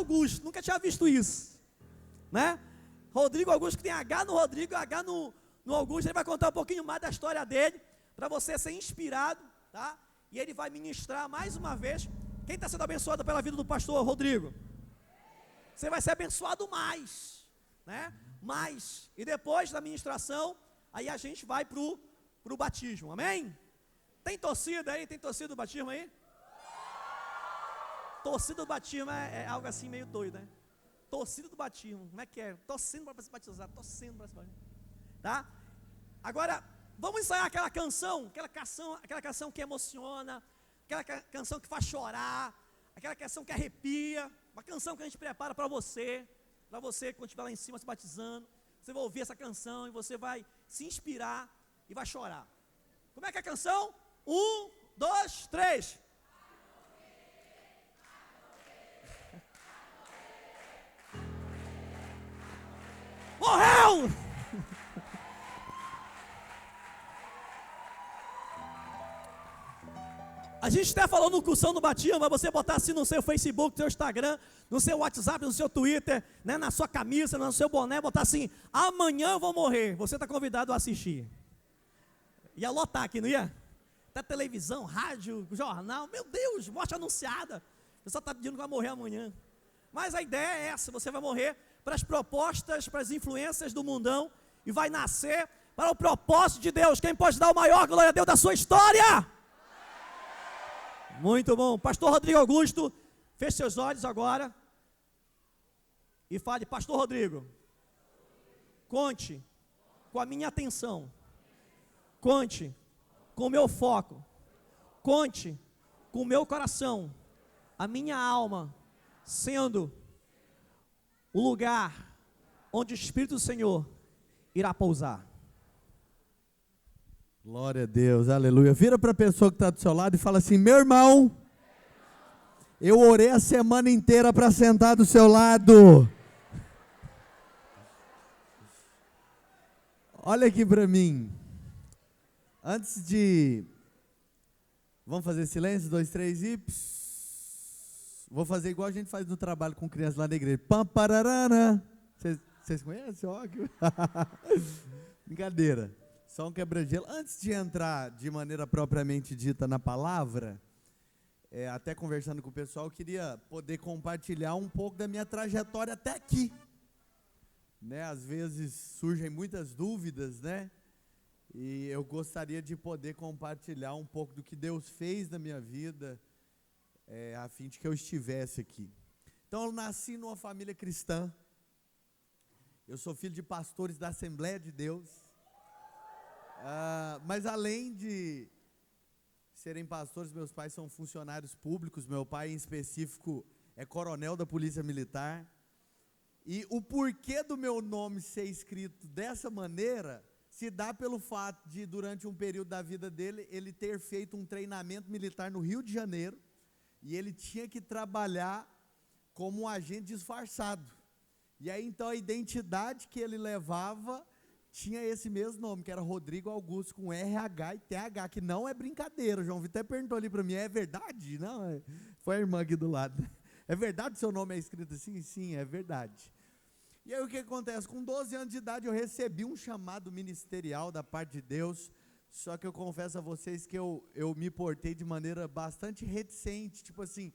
Augusto, nunca tinha visto isso, né? Rodrigo Augusto, que tem H no Rodrigo, H no Augusto. Ele vai contar um pouquinho mais da história dele, para você ser inspirado, tá? E ele vai ministrar mais uma vez. Quem está sendo abençoado pela vida do pastor Rodrigo? Você vai ser abençoado mais, né? Mais. E depois da ministração, aí a gente vai pro batismo, amém? Tem torcida aí? Tem torcida do batismo aí? Torcida do batismo é algo assim meio doido, né? Torcida do batismo, como é que é? Torcendo para se batizar, torcendo para se batizar, tá? Agora, vamos ensaiar aquela canção que emociona, aquela canção que faz chorar, aquela canção que arrepia, uma canção que a gente prepara para você quando estiver lá em cima se batizando. Você vai ouvir essa canção e você vai se inspirar e vai chorar. Como é que é a canção? 1, 2, 3. Morreu! A gente até falou no cursão do batismo, mas você botar assim no seu Facebook, no seu Instagram, no seu WhatsApp, no seu Twitter, né, na sua camisa, no seu boné, botar assim: amanhã eu vou morrer. Você está convidado a assistir. Ia lotar aqui, não ia? Até televisão, rádio, jornal, meu Deus, morte anunciada. Você só está pedindo que vai morrer amanhã. Mas a ideia é essa: você vai morrer para as propostas, para as influências do mundão e vai nascer para o propósito de Deus. Quem pode dar o maior glória a Deus da sua história? Muito bom. Pastor Rodrigo Augusto, feche seus olhos agora e fale: Pastor Rodrigo, conte com a minha atenção, conte com o meu foco, conte com o meu coração, a minha alma, sendo o lugar onde o Espírito do Senhor irá pousar. Glória a Deus, aleluia. Vira para a pessoa que está do seu lado e fala assim: meu irmão, eu orei a semana inteira para sentar do seu lado. Olha aqui para mim. Antes de... Vamos fazer silêncio? 2, 3 e... Vou fazer igual a gente faz no trabalho com crianças lá na igreja. Pam, pararana. Vocês conhecem? Ó, brincadeira. Só um quebra-gelo. Antes de entrar de maneira propriamente dita na palavra, até conversando com o pessoal, eu queria poder compartilhar um pouco da minha trajetória até aqui. Né? Às vezes surgem muitas dúvidas, né? E eu gostaria de poder compartilhar um pouco do que Deus fez na minha vida, a fim de que eu estivesse aqui. Então, eu nasci numa família cristã. Eu sou filho de pastores da Assembleia de Deus. Mas além de serem pastores, meus pais são funcionários públicos. Meu pai, em específico, é coronel da Polícia Militar. E o porquê do meu nome ser escrito dessa maneira se dá pelo fato de, durante um período da vida dele, ele ter feito um treinamento militar no Rio de Janeiro, e ele tinha que trabalhar como um agente disfarçado. E aí, então, a identidade que ele levava tinha esse mesmo nome, que era Rodrigo Augusto, com RH e TH, que não é brincadeira. O João Vitor até perguntou ali para mim: é verdade? Não, foi a irmã aqui do lado. É verdade que seu nome é escrito assim? Sim, é verdade. E aí o que acontece? Com 12 anos de idade eu recebi um chamado ministerial da parte de Deus, só que eu confesso a vocês que eu me portei de maneira bastante reticente, tipo assim: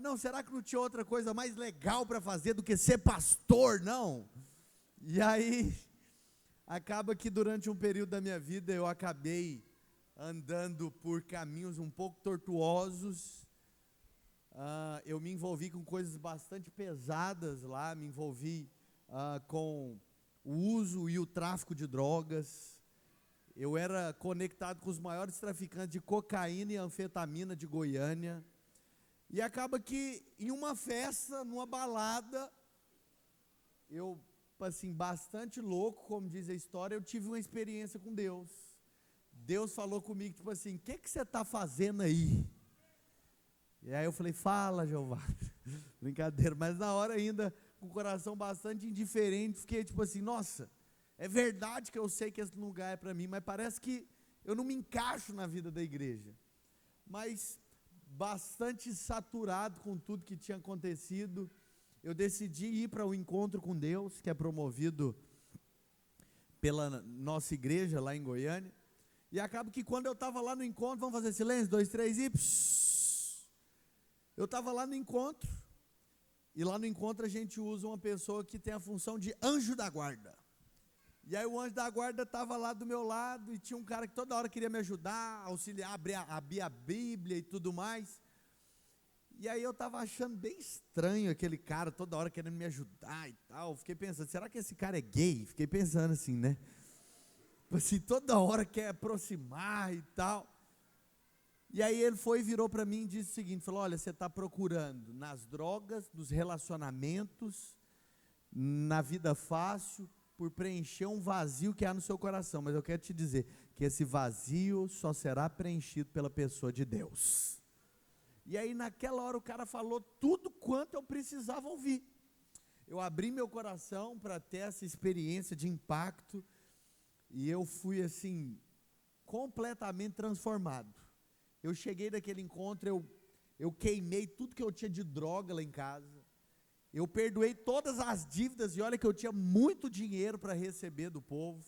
não, será que não tinha outra coisa mais legal para fazer do que ser pastor? Não. E aí, acaba que durante um período da minha vida eu acabei andando por caminhos um pouco tortuosos. Eu me envolvi com coisas bastante pesadas lá, me envolvi com o uso e o tráfico de drogas. Eu era conectado com os maiores traficantes de cocaína e anfetamina de Goiânia. E acaba que em uma festa, numa balada, eu, assim, bastante louco, como diz a história, eu tive uma experiência com Deus. Deus falou comigo, tipo assim: o que você está fazendo aí? E aí eu falei: fala, Jeová. Brincadeira, mas na hora ainda, com o coração bastante indiferente, fiquei tipo assim: nossa, é verdade que eu sei que esse lugar é para mim, mas parece que eu não me encaixo na vida da igreja. Mas bastante saturado com tudo que tinha acontecido, eu decidi ir para o Encontro com Deus, que é promovido pela nossa igreja lá em Goiânia. E acaba que quando eu estava lá no encontro, vamos fazer silêncio, 2, 3 e... Eu estava lá no encontro, e lá no encontro a gente usa uma pessoa que tem a função de anjo da guarda. E aí o anjo da guarda estava lá do meu lado, e tinha um cara que toda hora queria me ajudar, auxiliar, abrir a Bíblia e tudo mais. E aí eu estava achando bem estranho aquele cara toda hora querendo me ajudar e tal. Fiquei pensando, será que esse cara é gay? Fiquei pensando assim, né? Assim, toda hora quer aproximar e tal. E aí ele foi e virou para mim e disse o seguinte, falou, olha, você está procurando nas drogas, nos relacionamentos, na vida fácil, por preencher um vazio que há no seu coração. Mas eu quero te dizer que esse vazio só será preenchido pela pessoa de Deus. E aí naquela hora o cara falou tudo quanto eu precisava ouvir. Eu abri meu coração para ter essa experiência de impacto, e eu fui assim, completamente transformado. Eu cheguei daquele encontro, eu queimei tudo que eu tinha de droga lá em casa. Eu perdoei todas as dívidas, e olha que eu tinha muito dinheiro para receber do povo.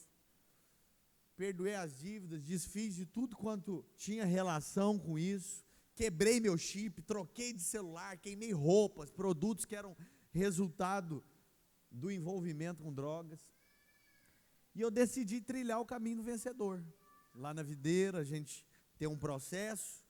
Perdoei as dívidas, desfiz de tudo quanto tinha relação com isso. Quebrei meu chip, troquei de celular, queimei roupas, produtos que eram resultado do envolvimento com drogas. E eu decidi trilhar o caminho do vencedor. Lá na videira a gente tem um processo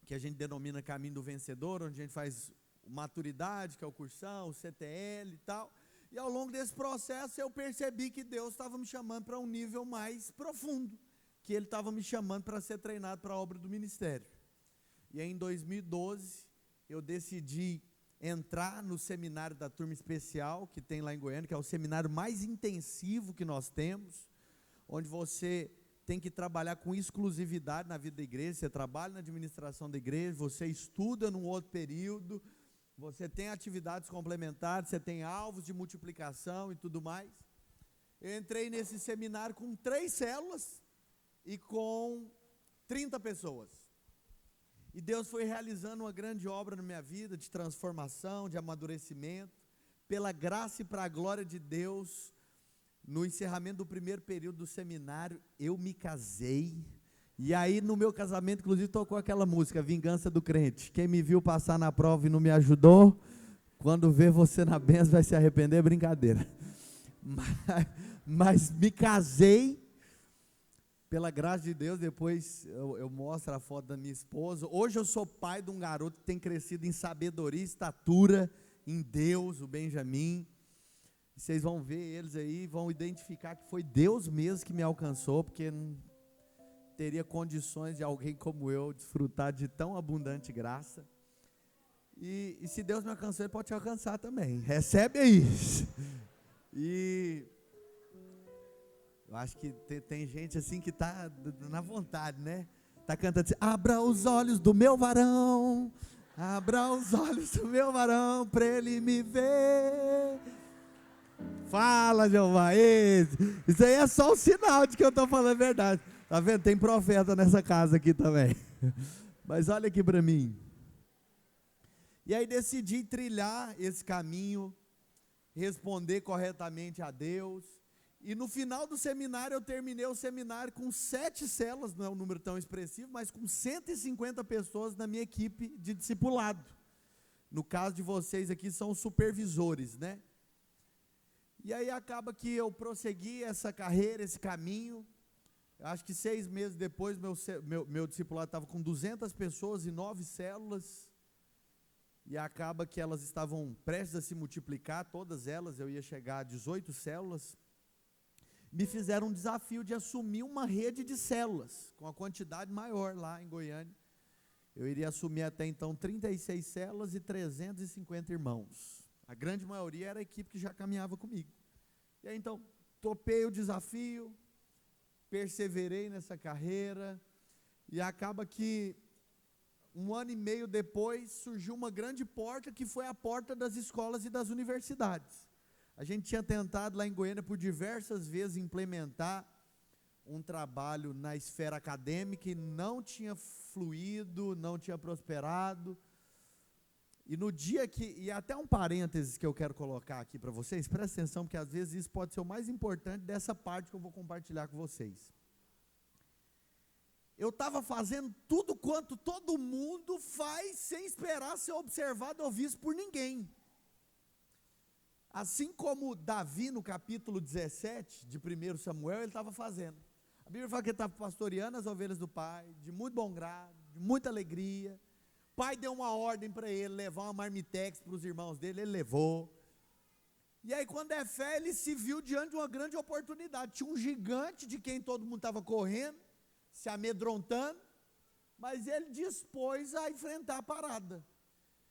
que a gente denomina caminho do vencedor, onde a gente faz maturidade, que é o cursão, o CTL e tal. E ao longo desse processo eu percebi que Deus estava me chamando para um nível mais profundo, que Ele estava me chamando para ser treinado para a obra do ministério. E aí em 2012 eu decidi entrar no seminário da turma especial que tem lá em Goiânia, que é o seminário mais intensivo que nós temos, onde você tem que trabalhar com exclusividade na vida da igreja. Você trabalha na administração da igreja, você estuda num outro período, você tem atividades complementares, você tem alvos de multiplicação e tudo mais. Eu entrei nesse seminário com 3 células e com 30 pessoas. E Deus foi realizando uma grande obra na minha vida, de transformação, de amadurecimento. Pela graça e para a glória de Deus, no encerramento do primeiro período do seminário, eu me casei. E aí no meu casamento, inclusive, tocou aquela música, Vingança do Crente. Quem me viu passar na prova e não me ajudou, quando vê você na bênção vai se arrepender, é brincadeira. Mas me casei, pela graça de Deus. Depois eu mostro a foto da minha esposa. Hoje eu sou pai de um garoto que tem crescido em sabedoria e estatura em Deus, o Benjamin. Vocês vão ver eles aí, vão identificar que foi Deus mesmo que me alcançou, porque não teria condições de alguém como eu desfrutar de tão abundante graça. E se Deus me alcançou, Ele pode te alcançar também. Recebe aí. E eu acho que tem gente assim que está na vontade, né? Está cantando assim, abra os olhos do meu varão, abra os olhos do meu varão, para ele me ver. Fala, Jeová, isso aí é só um sinal de que eu estou falando a verdade. Tá vendo? Tem profeta nessa casa aqui também. Mas olha aqui para mim. E aí decidi trilhar esse caminho, responder corretamente a Deus. E no final do seminário, eu terminei o seminário com 7 células, não é um número tão expressivo, mas com 150 pessoas na minha equipe de discipulado. No caso de vocês aqui, são os supervisores, né? E aí acaba que eu prossegui essa carreira, esse caminho. Eu acho que 6 meses depois, meu discipulado estava com 200 pessoas e 9 células. E acaba que elas estavam prestes a se multiplicar, todas elas, eu ia chegar a 18 células. Me fizeram um desafio de assumir uma rede de células, com a quantidade maior lá em Goiânia. Eu iria assumir até então 36 células e 350 irmãos. A grande maioria era a equipe que já caminhava comigo. E aí então, topei o desafio, perseverei nessa carreira, e acaba que 1 ano e meio depois surgiu uma grande porta, que foi a porta das escolas e das universidades. A gente tinha tentado lá em Goiânia por diversas vezes implementar um trabalho na esfera acadêmica e não tinha fluído, não tinha prosperado. E no dia que, e até um parênteses que eu quero colocar aqui para vocês, presta atenção, porque às vezes isso pode ser o mais importante dessa parte que eu vou compartilhar com vocês. Eu estava fazendo tudo quanto todo mundo faz, sem esperar ser observado ou visto por ninguém. Assim como Davi, no capítulo 17 de 1 Samuel, ele estava fazendo. A Bíblia fala que ele estava pastoreando as ovelhas do pai, de muito bom grado, de muita alegria. O pai deu uma ordem para ele, levar uma marmitex para os irmãos dele, ele levou. E aí quando é fé, ele se viu diante de uma grande oportunidade. Tinha um gigante de quem todo mundo estava correndo, se amedrontando, mas ele dispôs a enfrentar a parada.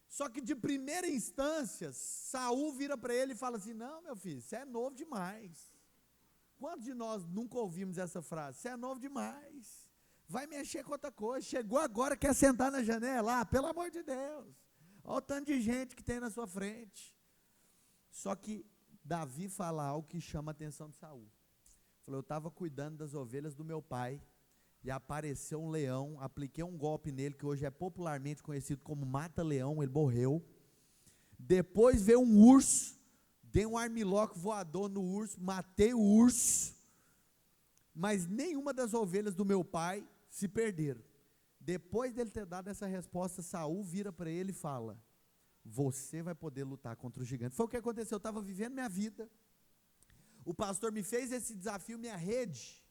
Só que de primeira instância, Saul vira para ele e fala assim: não, meu filho, você é novo demais. Quantos de nós nunca ouvimos essa frase? Você é novo demais, vai mexer com outra coisa, chegou agora, quer sentar na janela, pelo amor de Deus, olha o tanto de gente que tem na sua frente. Só que Davi fala algo que chama a atenção de Saul. Falou: eu estava cuidando das ovelhas do meu pai, e apareceu um leão, apliquei um golpe nele, que hoje é popularmente conhecido como mata-leão, ele morreu. Depois veio um urso, dei um armlock voador no urso, matei o urso, mas nenhuma das ovelhas do meu pai se perderam. Depois dele ter dado essa resposta, Saul vira para ele e fala: você vai poder lutar contra o gigante. Foi o que aconteceu, eu estava vivendo minha vida, o pastor me fez esse desafio, minha rede,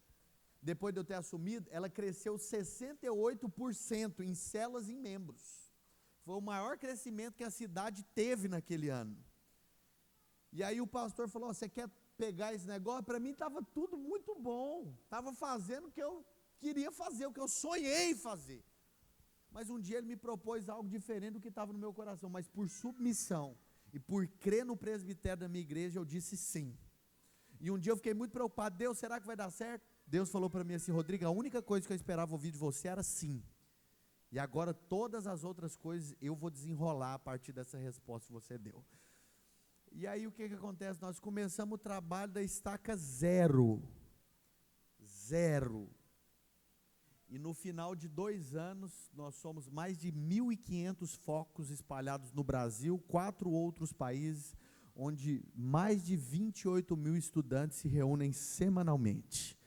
depois de eu ter assumido, ela cresceu 68% em células e em membros. Foi o maior crescimento que a cidade teve naquele ano. E aí o pastor falou: você quer pegar esse negócio? Para mim estava tudo muito bom, estava fazendo o que eu queria fazer, o que eu sonhei fazer. Mas um dia ele me propôs algo diferente do que estava no meu coração, mas por submissão e por crer no presbitério da minha igreja, eu disse sim. E um dia eu fiquei muito preocupado: Deus, será que vai dar certo? Deus falou para mim assim: Rodrigo, a única coisa que eu esperava ouvir de você era sim. E agora todas as outras coisas eu vou desenrolar a partir dessa resposta que você deu. E aí o que acontece? Nós começamos o trabalho da estaca zero. E no final de 2 anos, nós somos mais de 1.500 focos espalhados no Brasil, 4 outros países, onde mais de 28 mil estudantes se reúnem semanalmente.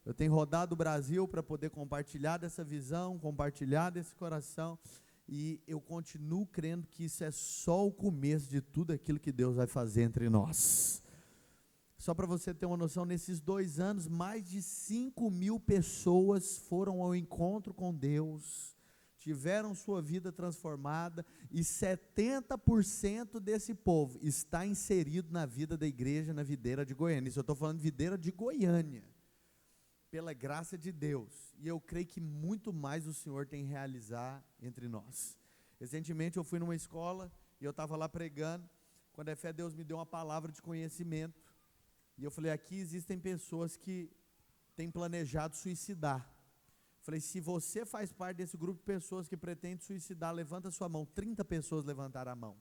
Eu tenho rodado o Brasil para poder compartilhar dessa visão, compartilhar desse coração, e eu continuo crendo que isso é só o começo de tudo aquilo que Deus vai fazer entre nós. Só para você ter uma noção, nesses 2 anos, mais de 5.000 pessoas foram ao encontro com Deus, tiveram sua vida transformada, e 70% desse povo está inserido na vida da igreja na Videira de Goiânia. Isso eu estou falando de Videira de Goiânia, pela graça de Deus, e eu creio que muito mais o Senhor tem que realizar entre nós. Recentemente eu fui numa escola, e eu estava lá pregando, quando é fé, Deus me deu uma palavra de conhecimento, e eu falei: aqui existem pessoas que têm planejado suicidar. Falei: se você faz parte desse grupo de pessoas que pretende suicidar, levanta a sua mão. 30 pessoas levantaram a mão.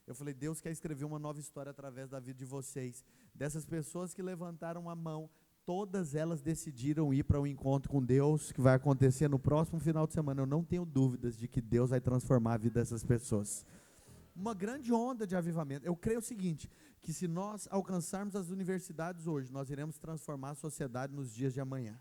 Eu falei: Deus quer escrever uma nova história através da vida de vocês. Dessas pessoas que levantaram a mão, todas elas decidiram ir para um encontro com Deus, que vai acontecer no próximo final de semana. Eu não tenho dúvidas de que Deus vai transformar a vida dessas pessoas. Uma grande onda de avivamento. Eu creio o seguinte, que se nós alcançarmos as universidades hoje, nós iremos transformar a sociedade nos dias de amanhã.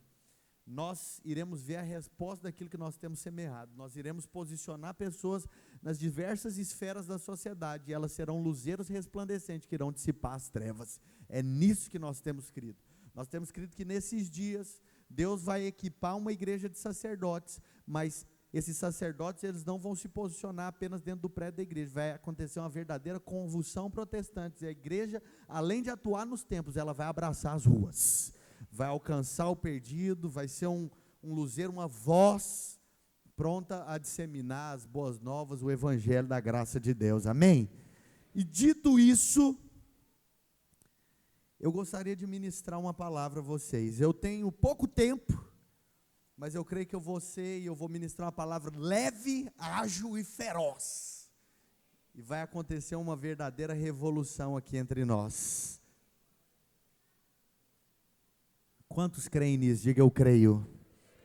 Nós iremos ver a resposta daquilo que nós temos semeado. Nós iremos posicionar pessoas nas diversas esferas da sociedade, e elas serão luzeiros resplandecentes que irão dissipar as trevas. É nisso que nós temos crido. Nós temos crido que nesses dias, Deus vai equipar uma igreja de sacerdotes, mas esses sacerdotes, eles não vão se posicionar apenas dentro do prédio da igreja. Vai acontecer uma verdadeira convulsão protestante, e a igreja, além de atuar nos templos, ela vai abraçar as ruas, vai alcançar o perdido, vai ser um luzeiro, uma voz pronta a disseminar as boas novas, o evangelho da graça de Deus, amém? E dito isso, eu gostaria de ministrar uma palavra a vocês. Eu tenho pouco tempo, mas eu creio que eu vou ministrar uma palavra leve, ágil e feroz. E vai acontecer uma verdadeira revolução aqui entre nós. Quantos creem nisso? Diga: eu creio.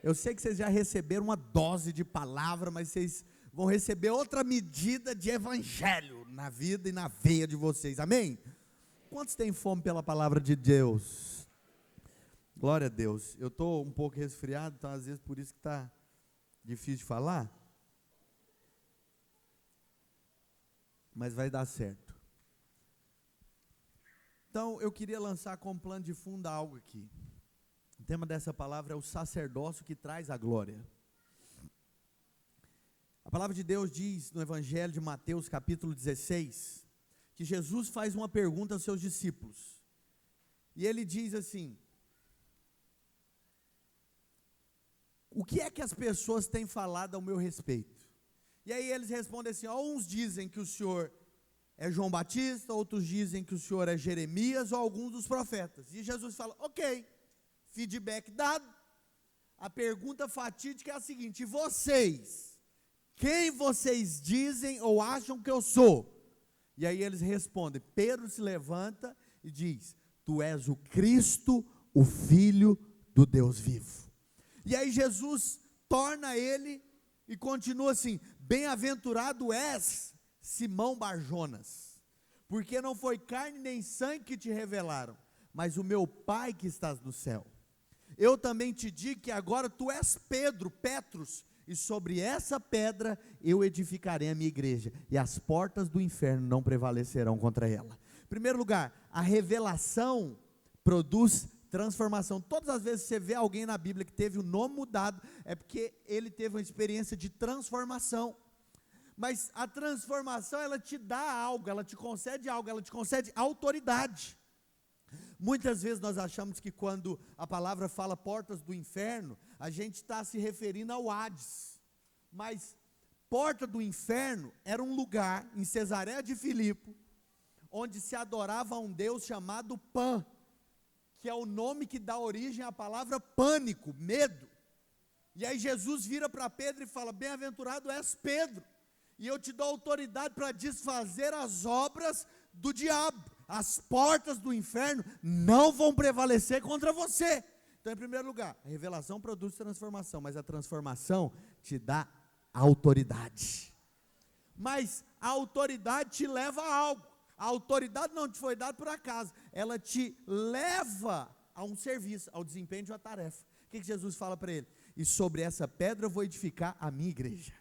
Eu sei que vocês já receberam uma dose de palavra, mas vocês vão receber outra medida de evangelho na vida e na veia de vocês, amém? Quantos têm fome pela palavra de Deus? Glória a Deus. Eu estou um pouco resfriado, então às vezes por isso que está difícil de falar, mas vai dar certo. Então eu queria lançar como plano de fundo algo aqui. O tema dessa palavra é o sacerdócio que traz a glória. A palavra de Deus diz no Evangelho de Mateus capítulo 16, que Jesus faz uma pergunta aos seus discípulos, e ele diz assim: o que é que as pessoas têm falado ao meu respeito? E aí eles respondem assim: uns dizem que o Senhor é João Batista, outros dizem que o Senhor é Jeremias, ou alguns dos profetas. E Jesus fala: ok, feedback dado. A pergunta fatídica é a seguinte: e vocês? Quem vocês dizem ou acham que eu sou? E aí eles respondem, Pedro se levanta e diz: tu és o Cristo, o Filho do Deus vivo. E aí Jesus torna ele e continua assim: bem-aventurado és, Simão Barjonas, porque não foi carne nem sangue que te revelaram, mas o meu Pai que estás no céu. Eu também te digo que agora tu és Pedro, Petros, e sobre essa pedra eu edificarei a minha igreja, e as portas do inferno não prevalecerão contra ela. Em primeiro lugar, a revelação produz transformação. Todas as vezes que você vê alguém na Bíblia que teve o nome mudado, é porque ele teve uma experiência de transformação. Mas a transformação, ela te dá algo, ela te concede autoridade. Muitas vezes nós achamos que quando a palavra fala portas do inferno, a gente está se referindo ao Hades. Mas porta do inferno era um lugar em Cesareia de Filipe, onde se adorava a um Deus chamado Pan, que é o nome que dá origem à palavra pânico, medo. E aí Jesus vira para Pedro e fala: bem-aventurado és Pedro, e eu te dou autoridade para desfazer as obras do diabo. As portas do inferno não vão prevalecer contra você. Então, em primeiro lugar, a revelação produz transformação, mas a transformação te dá autoridade. Mas a autoridade te leva a algo. A autoridade não te foi dada por acaso, ela te leva a um serviço, ao desempenho de uma tarefa. O que Jesus fala para ele? E sobre essa pedra eu vou edificar a minha igreja.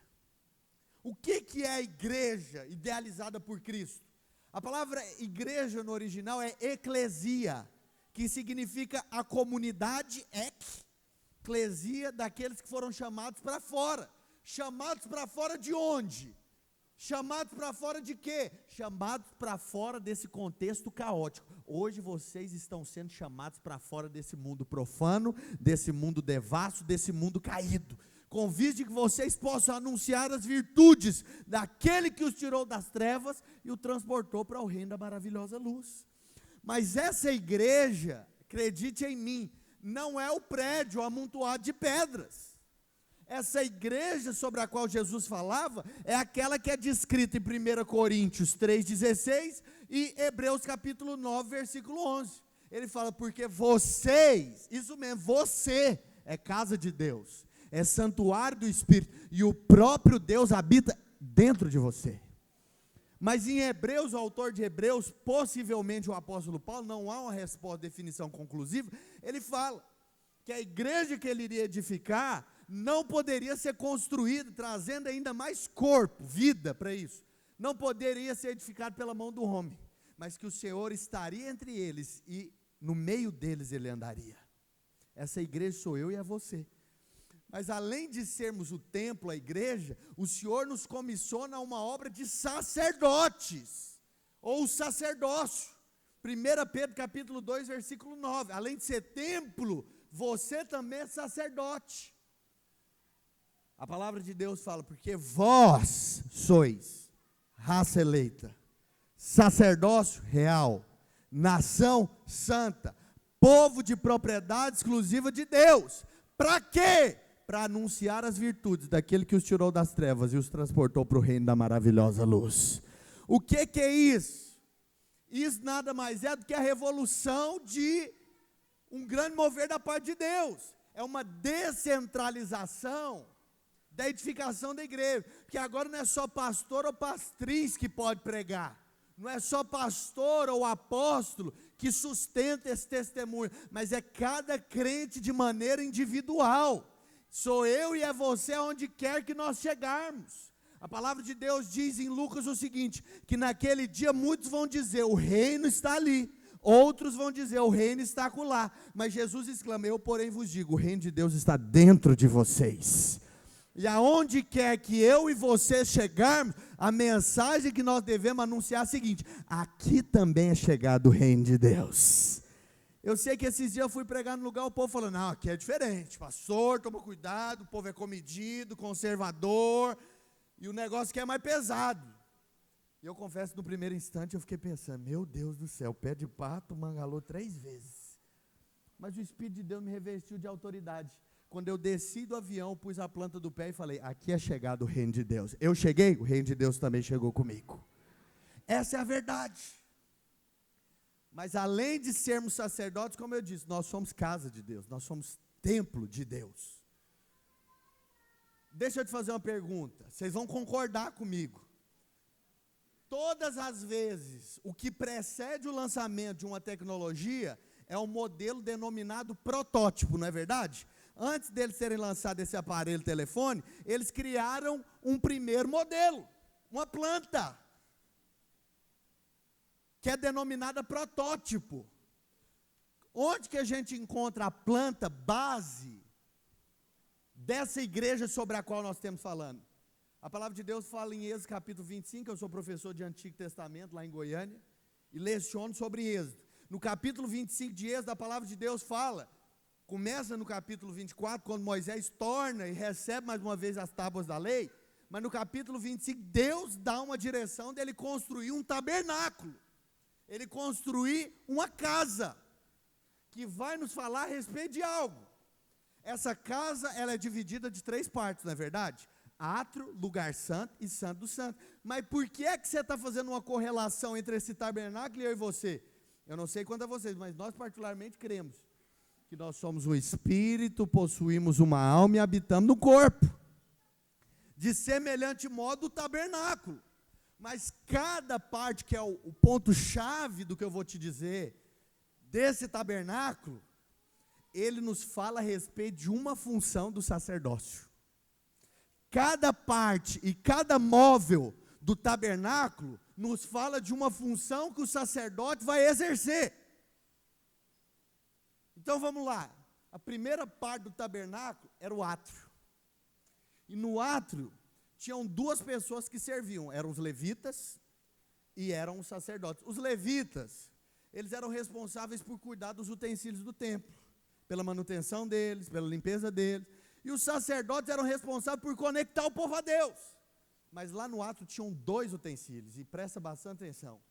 O que é a igreja idealizada por Cristo? A palavra igreja no original é eclesia, que significa a comunidade eclesia daqueles que foram chamados para fora. Chamados para fora de onde? Chamados para fora de quê? Chamados para fora desse contexto caótico. Hoje vocês estão sendo chamados para fora desse mundo profano, desse mundo devasso, desse mundo caído. Com vista de que vocês possam anunciar as virtudes daquele que os tirou das trevas e o transportou para o reino da maravilhosa luz. Mas essa igreja, acredite em mim, não é o prédio amontoado de pedras. Essa igreja sobre a qual Jesus falava é aquela que é descrita em 1 Coríntios 3,16 e Hebreus capítulo 9, versículo 11. Ele fala: porque vocês, isso mesmo, você é casa de Deus, é santuário do Espírito, e o próprio Deus habita dentro de você. Mas em Hebreus, o autor de Hebreus, possivelmente o apóstolo Paulo, não há uma resposta, definição conclusiva, ele fala que a igreja que ele iria edificar não poderia ser construída, trazendo ainda mais corpo, vida para isso, não poderia ser edificado pela mão do homem, mas que o Senhor estaria entre eles, e no meio deles ele andaria. Essa igreja sou eu e é você. Mas além de sermos o templo, a igreja, o Senhor nos comissiona a uma obra de sacerdotes, ou sacerdócio. 1 Pedro capítulo 2, versículo 9, além de ser templo, você também é sacerdote. A palavra de Deus fala: porque vós sois raça eleita, sacerdócio real, nação santa, povo de propriedade exclusiva de Deus. Para quê? Para anunciar as virtudes daquele que os tirou das trevas e os transportou para o reino da maravilhosa luz. O que é isso? Isso nada mais é do que a revolução de um grande mover da parte de Deus. É uma descentralização da edificação da igreja, porque agora não é só pastor ou pastriz que pode pregar, não é só pastor ou apóstolo que sustenta esse testemunho, mas é cada crente de maneira individual, sou eu e é você aonde quer que nós chegarmos. A palavra de Deus diz em Lucas o seguinte, que naquele dia muitos vão dizer, o reino está ali, outros vão dizer, o reino está acolá, mas Jesus exclama, eu porém vos digo, o reino de Deus está dentro de vocês. E aonde quer que eu e você chegarmos, a mensagem que nós devemos anunciar é a seguinte, aqui também é chegado o reino de Deus. Eu sei que esses dias eu fui pregar no lugar, o povo falando, não, aqui é diferente, pastor, toma cuidado, o povo é comedido, conservador, e o negócio aqui é mais pesado. E eu confesso, no primeiro instante eu fiquei pensando, meu Deus do céu, pé de pato, mangalou 3 vezes. Mas o Espírito de Deus me revestiu de autoridade. Quando eu desci do avião, pus a planta do pé e falei, aqui é chegado o reino de Deus. Eu cheguei, o reino de Deus também chegou comigo. Essa é a verdade. Mas além de sermos sacerdotes, como eu disse, nós somos casa de Deus, nós somos templo de Deus. Deixa eu te fazer uma pergunta, vocês vão concordar comigo. Todas as vezes, o que precede o lançamento de uma tecnologia é um modelo denominado protótipo, não é verdade? Antes deles serem lançados esse aparelho telefone, eles criaram um primeiro modelo, uma planta, que é denominada protótipo. Onde que a gente encontra a planta base dessa igreja sobre a qual nós estamos falando? A palavra de Deus fala em Êxodo capítulo 25, eu sou professor de Antigo Testamento lá em Goiânia, e leciono sobre Êxodo. No capítulo 25 de Êxodo, a palavra de Deus fala, começa no capítulo 24, quando Moisés torna e recebe mais uma vez as tábuas da lei, mas no capítulo 25, Deus dá uma direção dele construir um tabernáculo, ele construir uma casa, que vai nos falar a respeito de algo. Essa casa, ela é dividida de 3 partes, não é verdade? Átrio, lugar santo e santo do santo. Mas por que é que você está fazendo uma correlação entre esse tabernáculo e eu e você? Eu não sei quanto a vocês, mas nós particularmente cremos que nós somos um espírito, possuímos uma alma e habitamos no corpo. De semelhante modo o tabernáculo. Mas cada parte, que é o ponto-chave do que eu vou te dizer, desse tabernáculo, ele nos fala a respeito de uma função do sacerdócio. Cada parte e cada móvel do tabernáculo nos fala de uma função que o sacerdote vai exercer. Então vamos lá, a primeira parte do tabernáculo era o átrio. E no átrio tinham 2 pessoas que serviam, eram os levitas e eram os sacerdotes. Os levitas, eles eram responsáveis por cuidar dos utensílios do templo, pela manutenção deles, pela limpeza deles. E os sacerdotes eram responsáveis por conectar o povo a Deus. Mas lá no átrio tinham 2 utensílios, e presta bastante atenção,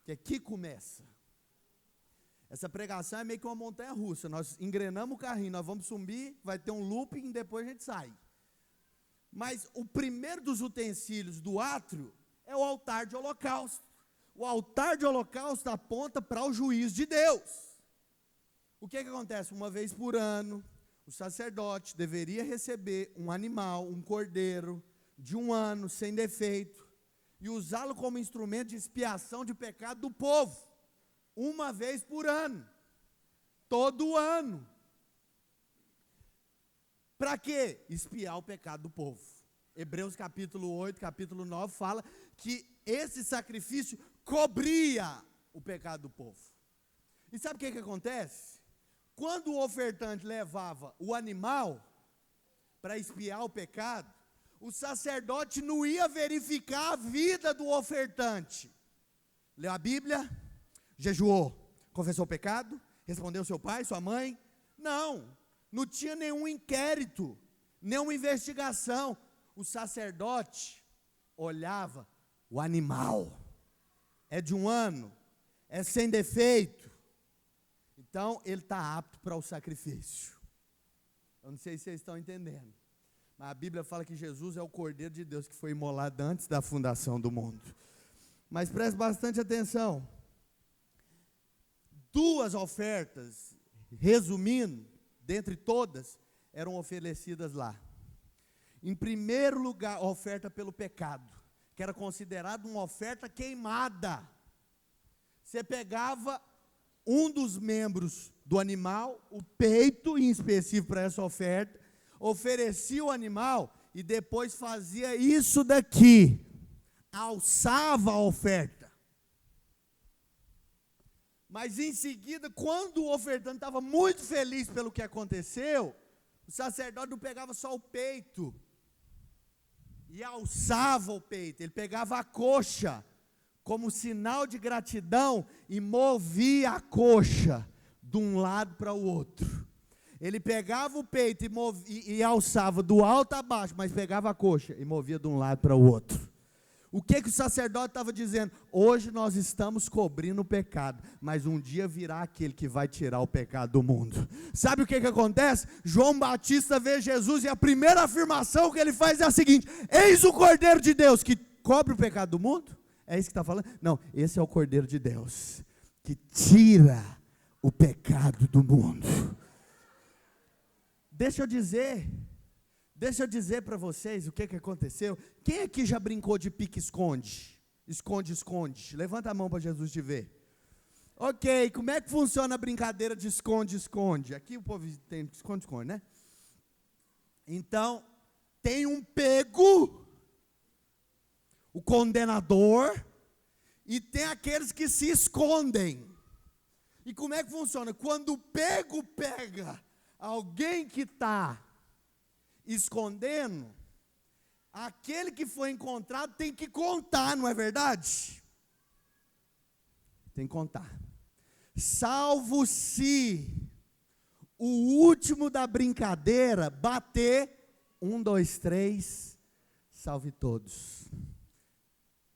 que aqui começa. Essa pregação é meio que uma montanha russa, nós engrenamos o carrinho, nós vamos subir, vai ter um looping, depois a gente sai. Mas o primeiro dos utensílios do átrio é o altar de holocausto. O altar de holocausto aponta para o juízo de Deus. O que acontece? Uma vez por ano, o sacerdote deveria receber um animal, um cordeiro, de 1 ano, sem defeito, e usá-lo como instrumento de expiação de pecado do povo, uma vez por ano, todo ano. Para quê? Expiar o pecado do povo. Hebreus capítulo 8, capítulo 9, fala que esse sacrifício cobria o pecado do povo. E sabe o que acontece? Quando o ofertante levava o animal para expiar o pecado, o sacerdote não ia verificar a vida do ofertante. Leu a Bíblia, jejuou, confessou o pecado, respondeu seu pai, sua mãe. Não tinha nenhum inquérito, nenhuma investigação. O sacerdote olhava o animal, é de 1 ano, é sem defeito, então ele está apto para o sacrifício. Eu não sei se vocês estão entendendo, mas a Bíblia fala que Jesus é o Cordeiro de Deus que foi imolado antes da fundação do mundo. Mas preste bastante atenção, 2 ofertas, resumindo, dentre todas, eram oferecidas lá. Em primeiro lugar, a oferta pelo pecado, que era considerada uma oferta queimada. Você pegava um dos membros do animal, o peito em específico para essa oferta, oferecia o animal e depois fazia isso daqui, alçava a oferta. Mas em seguida, quando o ofertante estava muito feliz pelo que aconteceu, o sacerdote não pegava só o peito e alçava o peito, ele pegava a coxa como sinal de gratidão e movia a coxa de um lado para o outro. Ele pegava o peito e alçava do alto a baixo, mas pegava a coxa e movia de um lado para o outro. O que o sacerdote estava dizendo? Hoje nós estamos cobrindo o pecado, mas um dia virá aquele que vai tirar o pecado do mundo. Sabe o que acontece? João Batista vê Jesus e a primeira afirmação que ele faz é a seguinte: eis o Cordeiro de Deus que cobre o pecado do mundo? É isso que está falando? Não, esse é o Cordeiro de Deus que tira o pecado do mundo. Deixa eu dizer para vocês o que aconteceu. Quem aqui já brincou de pique-esconde? Esconde-esconde. Levanta a mão para Jesus te ver. Ok, como é que funciona a brincadeira de esconde-esconde? Aqui o povo tem esconde-esconde, né? Então, tem um pego, o condenador, e tem aqueles que se escondem. E como é que funciona? Quando o pego pega alguém que está escondendo, aquele que foi encontrado tem que contar, não é verdade? Tem que contar. Salvo se o último da brincadeira bater 1, 2, 3, salve todos.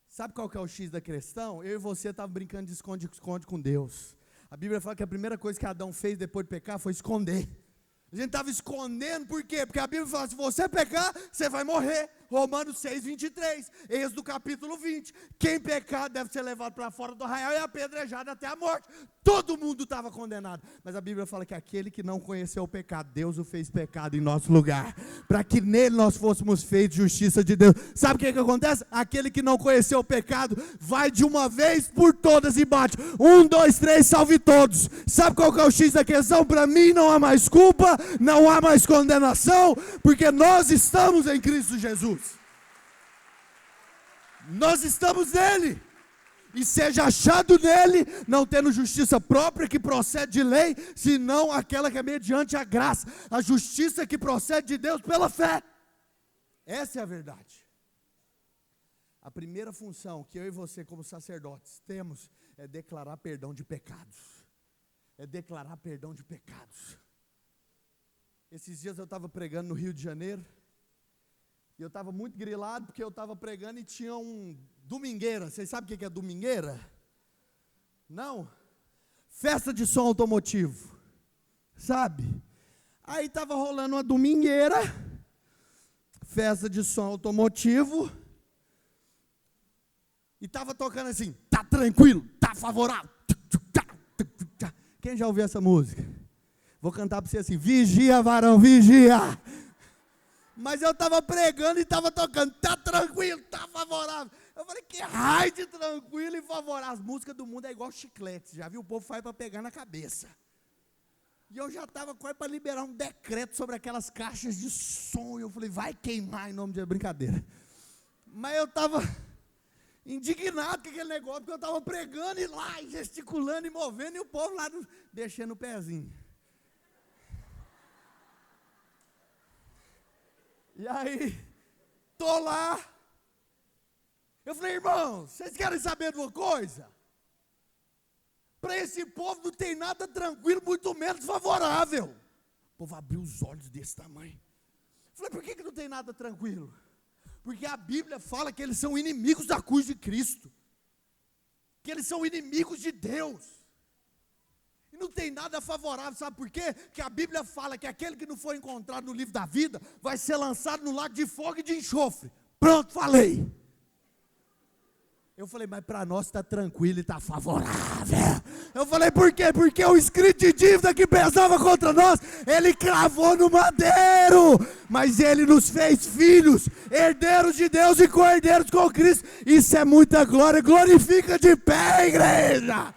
Sabe qual que é o X da questão? Eu e você estavam brincando de esconde-esconde com Deus. A Bíblia fala que a primeira coisa que Adão fez depois de pecar foi esconder. A gente estava escondendo, por quê? Porque a Bíblia fala, se você pecar, você vai morrer. Romanos 6, 23, Êxodo capítulo 20. Quem pecar deve ser levado para fora do arraial e apedrejado até a morte. Todo mundo estava condenado. Mas a Bíblia fala que aquele que não conheceu o pecado, Deus o fez pecado em nosso lugar, para que nele nós fôssemos feitos justiça de Deus. Sabe o que acontece? Aquele que não conheceu o pecado, vai de uma vez por todas e bate. 1, 2, 3, salve todos. Sabe qual que é o X da questão? Para mim não há mais culpa, não há mais condenação, porque nós estamos em Cristo Jesus. Nós estamos nele, e seja achado nele, não tendo justiça própria que procede de lei, senão aquela que é mediante a graça, a justiça que procede de Deus pela fé. Essa é a verdade. A primeira função que eu e você como sacerdotes temos é declarar perdão de pecados. É declarar perdão de pecados. Esses dias eu estava pregando no Rio de Janeiro, e eu estava muito grilado, porque eu estava pregando e tinha um domingueira. Vocês sabem o que é domingueira? Não? Festa de som automotivo. Sabe? Aí estava rolando uma domingueira, festa de som automotivo, e estava tocando assim, tá tranquilo, tá favorável. Quem já ouviu essa música? Vou cantar para você assim, vigia varão, vigia. Mas eu estava pregando e estava tocando, tá tranquilo, tá favorável. Eu falei, que raio de tranquilo e favorável. As músicas do mundo é igual chiclete, já viu? O povo faz para pegar na cabeça. E eu já estava quase para liberar um decreto sobre aquelas caixas de som. E eu falei, vai queimar em nome de brincadeira. Mas eu estava indignado com aquele negócio, porque eu estava pregando e lá, e gesticulando e movendo, e o povo lá deixando o pezinho. E aí, tô lá, eu falei, irmãos, vocês querem saber de uma coisa? Para esse povo não tem nada tranquilo, muito menos favorável. O povo abriu os olhos desse tamanho. Eu falei, por que não tem nada tranquilo? Porque a Bíblia fala que eles são inimigos da cruz de Cristo, que eles são inimigos de Deus. E não tem nada favorável, sabe por quê? Que a Bíblia fala que aquele que não for encontrado no livro da vida vai ser lançado no lago de fogo e de enxofre. Pronto, falei. Eu falei, mas para nós está tranquilo e está favorável. Eu falei, por quê? Porque o escrito de dívida que pesava contra nós, ele cravou no madeiro. Mas ele nos fez filhos, herdeiros de Deus e co-herdeiros com Cristo. Isso é muita glória. Glorifica de pé, igreja.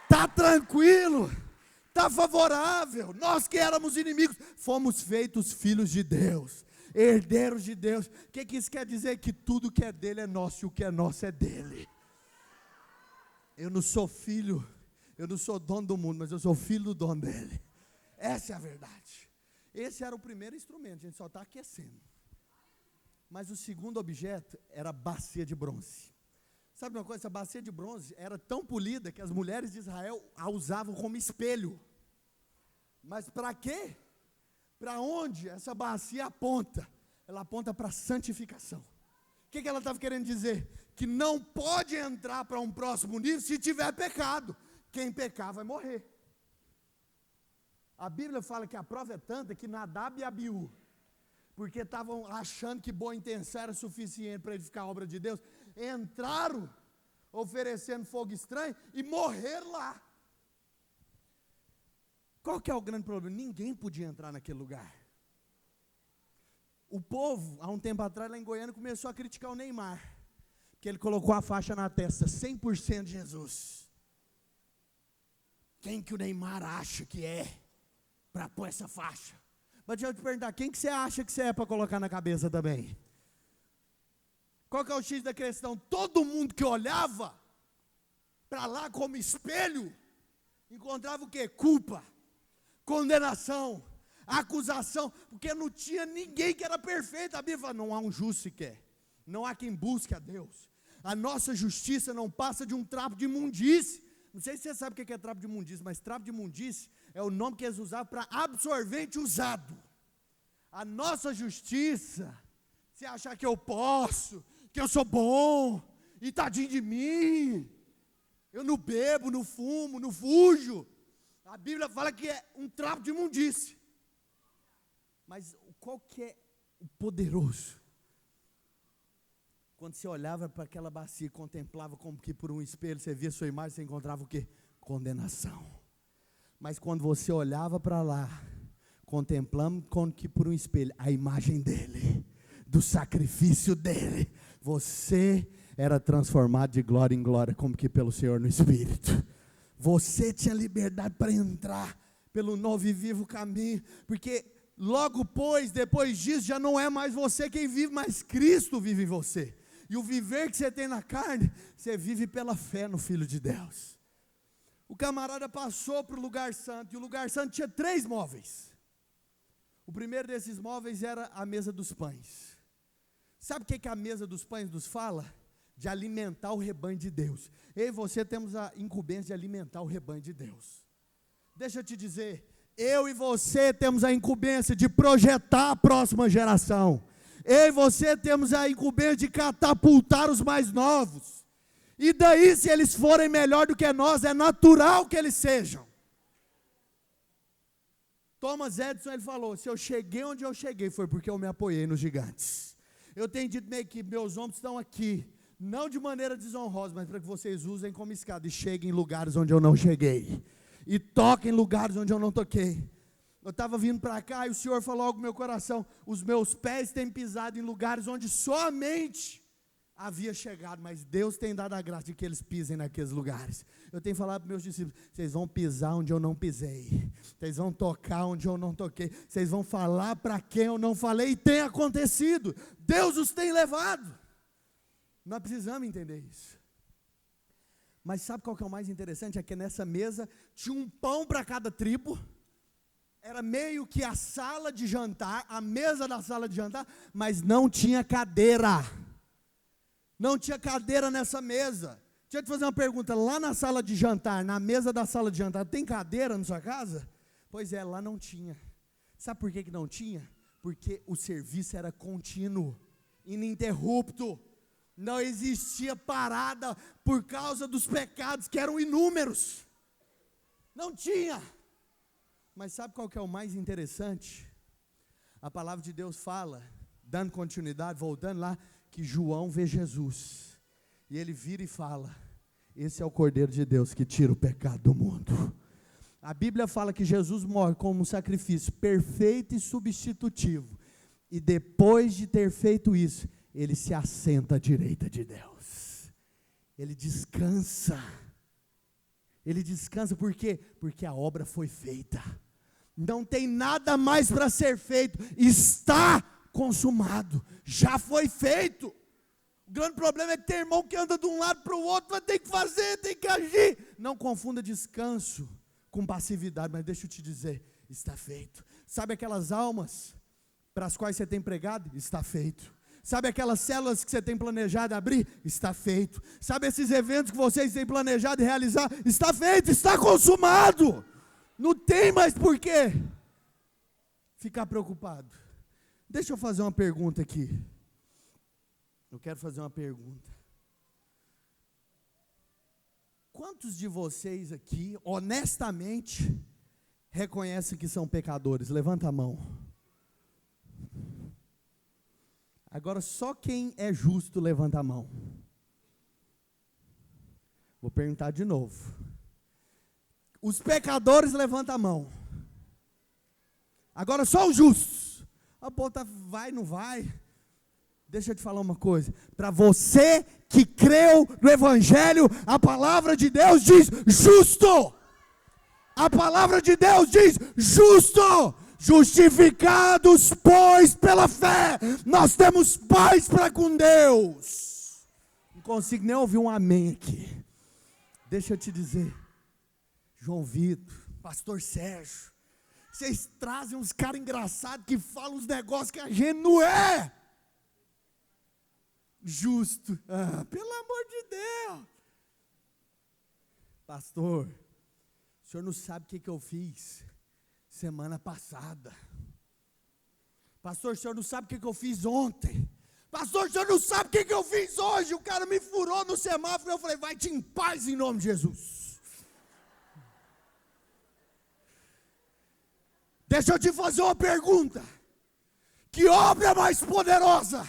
Está tranquilo, está favorável. Nós que éramos inimigos, fomos feitos filhos de Deus, herdeiros de Deus. O que isso quer dizer? Que tudo que é dele é nosso e o que é nosso é dele. Eu não sou filho, eu não sou dono do mundo, mas eu sou filho do dono dele. Essa é a verdade. Esse era o primeiro instrumento, a gente só está aquecendo. Mas o segundo objeto era a bacia de bronze. Sabe uma coisa, essa bacia de bronze era tão polida que as mulheres de Israel a usavam como espelho. Mas para quê? Para onde essa bacia aponta? Ela aponta para a santificação. O que ela estava querendo dizer? Que não pode entrar para um próximo nível se tiver pecado. Quem pecar vai morrer. A Bíblia fala que a prova é tanta que Nadab e Abiú, porque estavam achando que boa intenção era suficiente para edificar a obra de Deus, entraram oferecendo fogo estranho e morreram lá. Qual que é o grande problema? Ninguém podia entrar naquele lugar. O povo, há um tempo atrás, lá em Goiânia, começou a criticar o Neymar, que ele colocou a faixa na testa, 100% de Jesus. Quem que o Neymar acha que é para pôr essa faixa? Mas deixa eu te perguntar, quem que você acha que você é para colocar na cabeça também? Qual que é o X da questão? Todo mundo que olhava para lá como espelho, encontrava o quê? Culpa, condenação, acusação, porque não tinha ninguém que era perfeito. A Bíblia fala, não há um justo sequer, não há quem busque a Deus. A nossa justiça não passa de um trapo de imundície. Não sei se você sabe o que é trapo de imundície, mas trapo de imundície é o nome que eles usavam para absorvente usado. A nossa justiça, se achar que eu posso, que eu sou bom, e tadinho de mim, eu não bebo, não fumo, não fujo. A Bíblia fala que é um trapo de imundície. Mas qual que é o poderoso? Quando você olhava para aquela bacia e contemplava como que por um espelho, você via sua imagem, você encontrava o quê? Condenação. Mas quando você olhava para lá, contemplando como que por um espelho, a imagem dele, do sacrifício dele, você era transformado de glória em glória, como que pelo Senhor no Espírito. Você tinha liberdade para entrar pelo novo e vivo caminho, porque logo depois disso, já não é mais você quem vive, mas Cristo vive em você. E o viver que você tem na carne, você vive pela fé no Filho de Deus. O camarada passou para o lugar santo, e o lugar santo tinha 3 móveis. O primeiro desses móveis era a mesa dos pães. Sabe o que a mesa dos pães nos fala? De alimentar o rebanho de Deus. Eu e você temos a incumbência de alimentar o rebanho de Deus. Deixa eu te dizer, eu e você temos a incumbência de projetar a próxima geração. Eu e você temos a incumbência de catapultar os mais novos. E daí, se eles forem melhor do que nós, é natural que eles sejam. Thomas Edison, ele falou, se eu cheguei onde eu cheguei, foi porque eu me apoiei nos gigantes. Eu tenho dito meio que meus ombros estão aqui, não de maneira desonrosa, mas para que vocês usem como escada e cheguem em lugares onde eu não cheguei. E toquem em lugares onde eu não toquei. Eu estava vindo para cá e o Senhor falou algo no meu coração, os meus pés têm pisado em lugares onde somente havia chegado, mas Deus tem dado a graça de que eles pisem naqueles lugares. Eu tenho falado para meus discípulos, vocês vão pisar onde eu não pisei, vocês vão tocar onde eu não toquei, vocês vão falar para quem eu não falei, e tem acontecido, Deus os tem levado. Nós precisamos entender isso. Mas sabe qual que é o mais interessante? É que nessa mesa tinha um pão para cada tribo. Era meio que a sala de jantar, a mesa da sala de jantar, mas não tinha cadeira. Não tinha cadeira nessa mesa. Deixa eu te fazer uma pergunta, lá na sala de jantar, na mesa da sala de jantar, tem cadeira na sua casa? Pois é, lá não tinha. Sabe por que não tinha? Porque o serviço era contínuo, ininterrupto. Não existia parada por causa dos pecados que eram inúmeros. Não tinha. Mas sabe qual que é o mais interessante? A palavra de Deus fala, dando continuidade, voltando lá, que João vê Jesus. E ele vira e fala: esse é o Cordeiro de Deus que tira o pecado do mundo. A Bíblia fala que Jesus morre como um sacrifício perfeito e substitutivo. E depois de ter feito isso, ele se assenta à direita de Deus. Ele descansa. Ele descansa por quê? Porque a obra foi feita. Não tem nada mais para ser feito. Está consumado. Já foi feito. O grande problema é que tem irmão que anda de um lado para o outro, vai ter que fazer, tem que agir. Não confunda descanso com passividade, mas deixa eu te dizer, está feito. Sabe aquelas almas para as quais você tem pregado? Está feito. Sabe aquelas células que você tem planejado abrir? Está feito. Sabe esses eventos que vocês têm planejado realizar? Está feito, está consumado. Não tem mais por quê ficar preocupado. Deixa eu fazer uma pergunta aqui. Eu quero fazer uma pergunta. Quantos de vocês aqui, honestamente, reconhecem que são pecadores? Levanta a mão. Agora, só quem é justo, levanta a mão. Vou perguntar de novo. Os pecadores, levanta a mão. Agora, só os justos. A ponta vai, não vai. Deixa eu te falar uma coisa, para você que creu no Evangelho, a palavra de Deus diz justo. A palavra de Deus diz justo. Justificados, pois, pela fé, nós temos paz para com Deus. Não consigo nem ouvir um amém aqui. Deixa eu te dizer, João Vitor, pastor Sérgio, vocês trazem uns caras engraçados que falam uns negócios que a gente não é justo. Pelo amor de Deus. Pastor, o senhor não sabe o que eu fiz semana passada. Pastor, o senhor não sabe o que eu fiz ontem. Pastor, o senhor não sabe o que eu fiz hoje. O cara me furou no semáforo. Eu falei, vai-te em paz em nome de Jesus. Deixa eu te fazer uma pergunta. Que obra mais poderosa?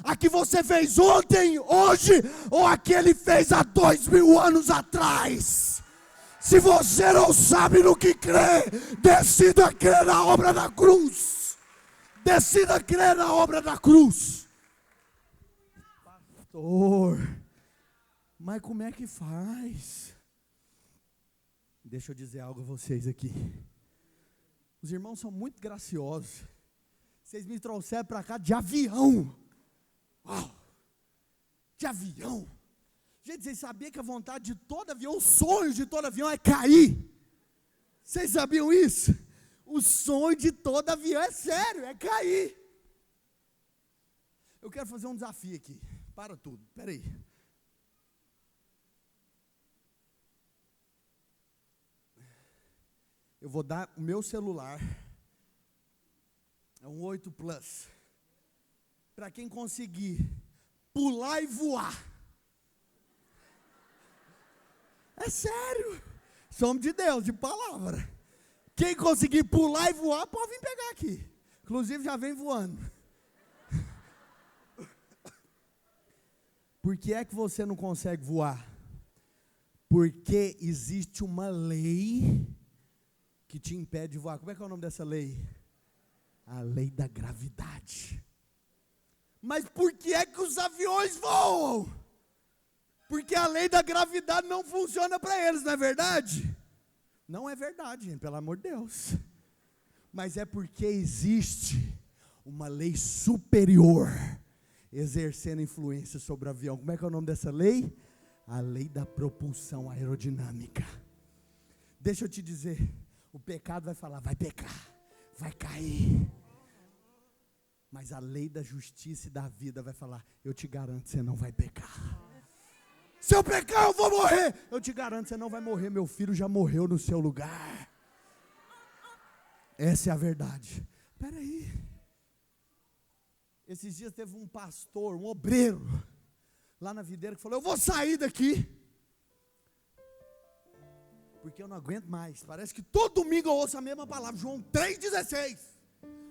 A que você fez ontem, hoje, ou a que ele fez há 2000 anos atrás? Se você não sabe no que crê, decida crer na obra da cruz. Decida crer na obra da cruz. Pastor, mas como é que faz? Deixa eu dizer algo a vocês aqui. Os irmãos são muito graciosos. Vocês me trouxeram para cá de avião. Uau, de avião. Gente, vocês sabiam que a vontade de todo avião, o sonho de todo avião é cair? Vocês sabiam isso? O sonho de todo avião é sério, é cair. Eu quero fazer um desafio aqui. Para tudo, espera aí. Eu vou dar o meu celular. É um 8 Plus. Para quem conseguir pular e voar. É sério. Somos de Deus, de palavra. Quem conseguir pular e voar, pode vir pegar aqui. Inclusive já vem voando. Por que é que você não consegue voar? Porque existe uma lei que te impede de voar. Como é que é o nome dessa lei? A lei da gravidade. Mas por que é que os aviões voam? Porque a lei da gravidade não funciona para eles, não é verdade? Não é verdade, gente, pelo amor de Deus. Mas é porque existe uma lei superior exercendo influência sobre o avião. Como é que é o nome dessa lei? A lei da propulsão aerodinâmica. Deixa eu te dizer, o pecado vai falar, vai pecar, vai cair. Mas a lei da justiça e da vida vai falar, eu te garanto, você não vai pecar. Se eu pecar, eu vou morrer. Eu te garanto, você não vai morrer. Meu filho já morreu no seu lugar. Essa é a verdade. Espera aí. Esses dias teve um pastor, um obreiro, lá na videira, que falou, eu vou sair daqui. Porque eu não aguento mais. Parece que todo domingo eu ouço a mesma palavra. João 3,16.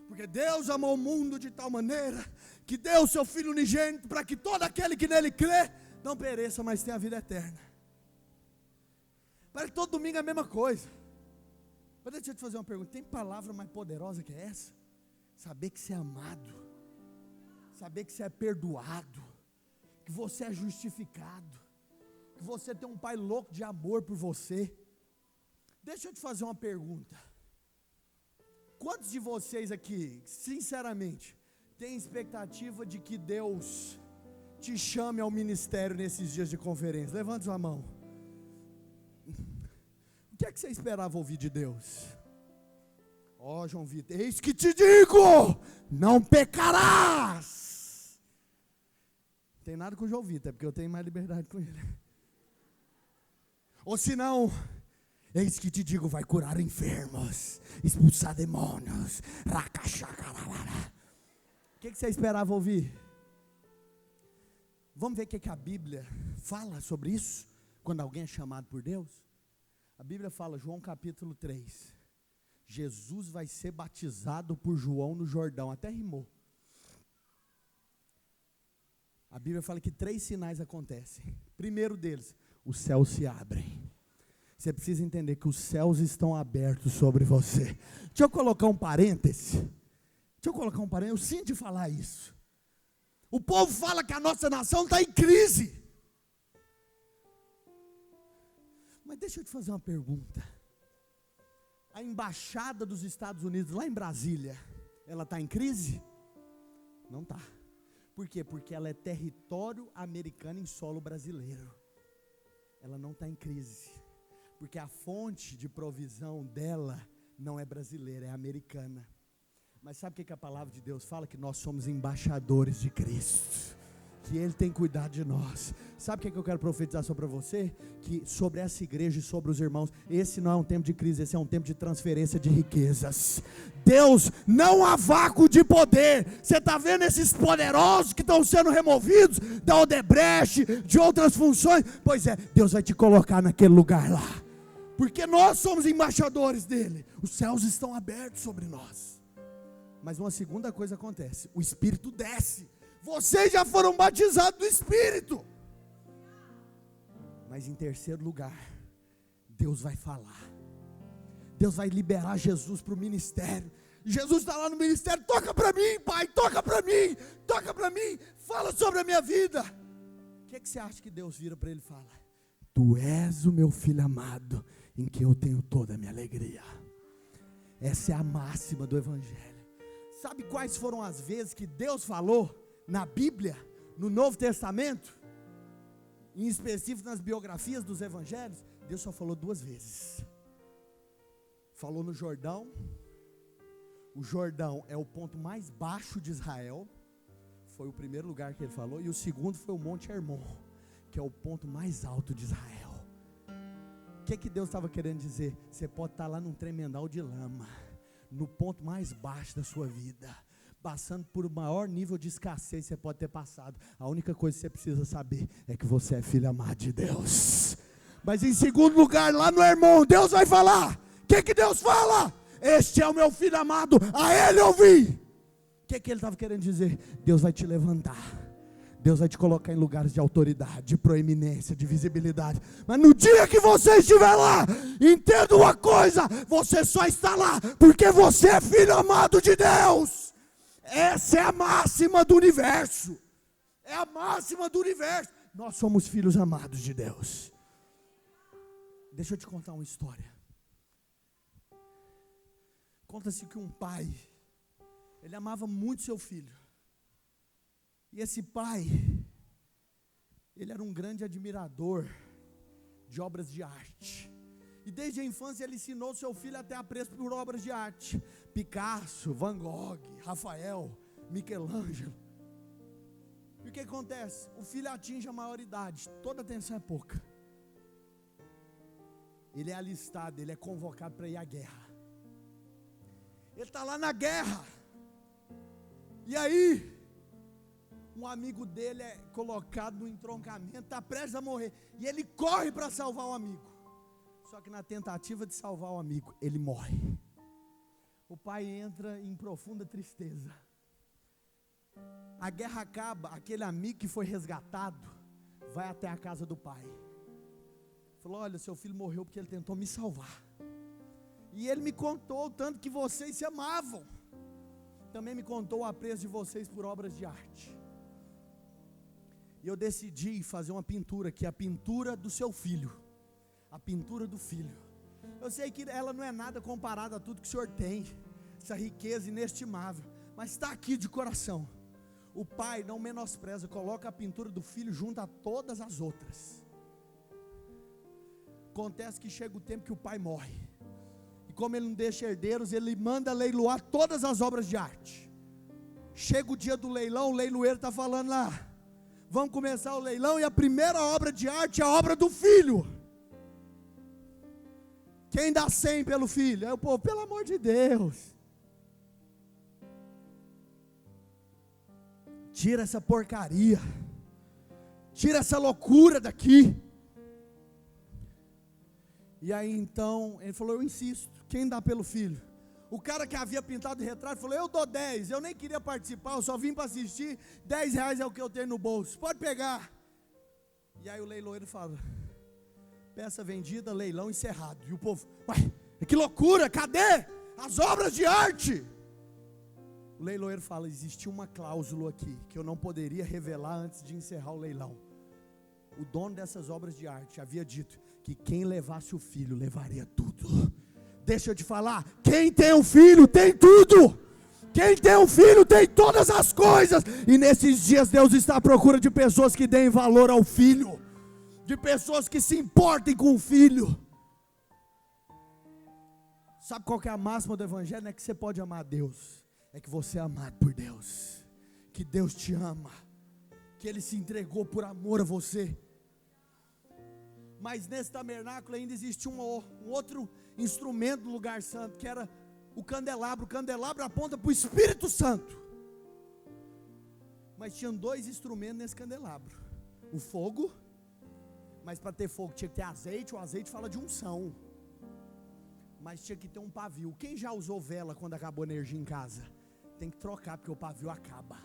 Porque Deus amou o mundo de tal maneira, que deu o seu Filho unigênito, para que todo aquele que nele crê, não pereça, mas tenha a vida eterna. Parece que todo domingo é a mesma coisa. Mas deixa eu te fazer uma pergunta, tem palavra mais poderosa que essa? Saber que você é amado, saber que você é perdoado, que você é justificado, que você tem um pai louco de amor por você. Deixa eu te fazer uma pergunta. Quantos de vocês aqui, sinceramente, têm expectativa de que Deus te chame ao ministério nesses dias de conferência? Levante sua mão. O que é que você esperava ouvir de Deus? Ó, João Vitor, eis que te digo, não pecarás. Não tem nada com o João Vitor, é porque eu tenho mais liberdade com ele. Ou se não, eis que te digo, vai curar enfermos, expulsar demônios. O que você esperava ouvir? Vamos ver o que a Bíblia fala sobre isso, quando alguém é chamado por Deus? A Bíblia fala, João capítulo 3, Jesus vai ser batizado por João no Jordão, até rimou. A Bíblia fala que 3 sinais acontecem. Primeiro deles, os céus se abrem. Você precisa entender que os céus estão abertos sobre você. Deixa eu colocar um parêntese. Eu sinto de falar isso. O povo fala que a nossa nação está em crise. Mas deixa eu te fazer uma pergunta. A embaixada dos Estados Unidos lá em Brasília, ela está em crise? Não está. Por quê? Porque ela é território americano em solo brasileiro. Ela não está em crise. Porque a fonte de provisão dela não é brasileira, é americana. Mas sabe o que a palavra de Deus fala? Que nós somos embaixadores de Cristo, que Ele tem cuidado de nós. Sabe o que eu quero profetizar sobre você? Que sobre essa igreja e sobre os irmãos, esse não é um tempo de crise, esse é um tempo de transferência de riquezas. Deus, não há vácuo de poder. Você está vendo esses poderosos que estão sendo removidos da Odebrecht, de outras funções? Pois é, Deus vai te colocar naquele lugar lá, porque nós somos embaixadores dele. Os céus estão abertos sobre nós. Mas uma segunda coisa acontece, o Espírito desce. Vocês já foram batizados do Espírito. Mas em terceiro lugar, Deus vai falar. Deus vai liberar Jesus para o ministério. Jesus está lá no ministério, toca para mim, Pai, toca para mim, fala sobre a minha vida. O que você acha que Deus vira para ele e fala? Tu és o meu filho amado, em que eu tenho toda a minha alegria. Essa é a máxima do Evangelho. Sabe quais foram as vezes que Deus falou na Bíblia, no Novo Testamento, em específico nas biografias dos Evangelhos? Deus só falou 2 vezes. Falou no Jordão. O Jordão é o ponto mais baixo de Israel, foi o primeiro lugar que ele falou. E o segundo foi o Monte Hermon, que é o ponto mais alto de Israel. O que Deus estava querendo dizer? Você pode estar lá num tremendal de lama, no ponto mais baixo da sua vida, passando por o maior nível de escassez que você pode ter passado. A única coisa que você precisa saber é que você é filho amado de Deus. Mas em segundo lugar, lá no Hermon, Deus vai falar. O que Deus fala? Este é o meu filho amado, a ele ouvi. O que ele estava querendo dizer? Deus vai te levantar. Deus vai te colocar em lugares de autoridade, de proeminência, de visibilidade. Mas no dia que você estiver lá, entenda uma coisa: você só está lá porque você é filho amado de Deus. Essa é a máxima do universo. É a máxima do universo. Nós somos filhos amados de Deus. Deixa eu te contar uma história. Conta-se que um pai, ele amava muito seu filho. E esse pai, ele era um grande admirador de obras de arte. E desde a infância ele ensinou seu filho a ter apreço por obras de arte. Picasso, Van Gogh, Rafael, Michelangelo. E o que acontece? O filho atinge a maioridade, toda atenção é pouca. Ele é alistado, ele é convocado para ir à guerra. Ele está lá na guerra. E aí, um amigo dele é colocado no entroncamento, está prestes a morrer. E ele corre para salvar o amigo. Só que na tentativa de salvar o amigo, ele morre. O pai entra em profunda tristeza. A guerra acaba, aquele amigo que foi resgatado vai até a casa do pai. Falou: olha, seu filho morreu porque ele tentou me salvar. E ele me contou o tanto que vocês se amavam. Também me contou o apreço de vocês por obras de arte. E eu decidi fazer uma pintura, que é a pintura do seu filho. A pintura do filho. Eu sei que ela não é nada comparada a tudo que o senhor tem, essa riqueza inestimável, mas está aqui de coração. O pai não menospreza, coloca a pintura do filho junto a todas as outras. Acontece que chega o tempo que o pai morre. Como ele não deixa herdeiros, ele manda leiloar todas as obras de arte. Chega o dia do leilão, o leiloeiro está falando lá: vamos começar o leilão, e a primeira obra de arte é a obra do filho. Quem dá 100 pelo filho? Aí o povo: pelo amor de Deus, tira essa porcaria, tira essa loucura daqui. E aí então, ele falou: eu insisto. Quem dá pelo filho? O cara que havia pintado o retrato falou: eu dou 10, eu nem queria participar, eu só vim para assistir, R$10 é o que eu tenho no bolso, pode pegar. E aí o leiloeiro fala: peça vendida, leilão encerrado. E o povo: uai, que loucura, cadê as obras de arte? O leiloeiro fala: existia uma cláusula aqui, que eu não poderia revelar antes de encerrar o leilão. O dono dessas obras de arte havia dito que quem levasse o filho levaria tudo. Deixa eu te falar, quem tem um filho tem tudo. Quem tem um filho tem todas as coisas. E nesses dias Deus está à procura de pessoas que deem valor ao filho, de pessoas que se importem com o filho. Sabe qual que é a máxima do evangelho? Não é que você pode amar a Deus, é que você é amado por Deus, que Deus te ama, que Ele se entregou por amor a você. Mas nesse tabernáculo ainda existe um outro instrumento do lugar santo, que era o candelabro. O candelabro aponta para o Espírito Santo. Mas tinham 2 instrumentos nesse candelabro: o fogo, mas para ter fogo tinha que ter azeite. O azeite fala de unção, mas tinha que ter um pavio. Quem já usou vela quando acabou a energia em casa? Tem que trocar, porque o pavio acaba.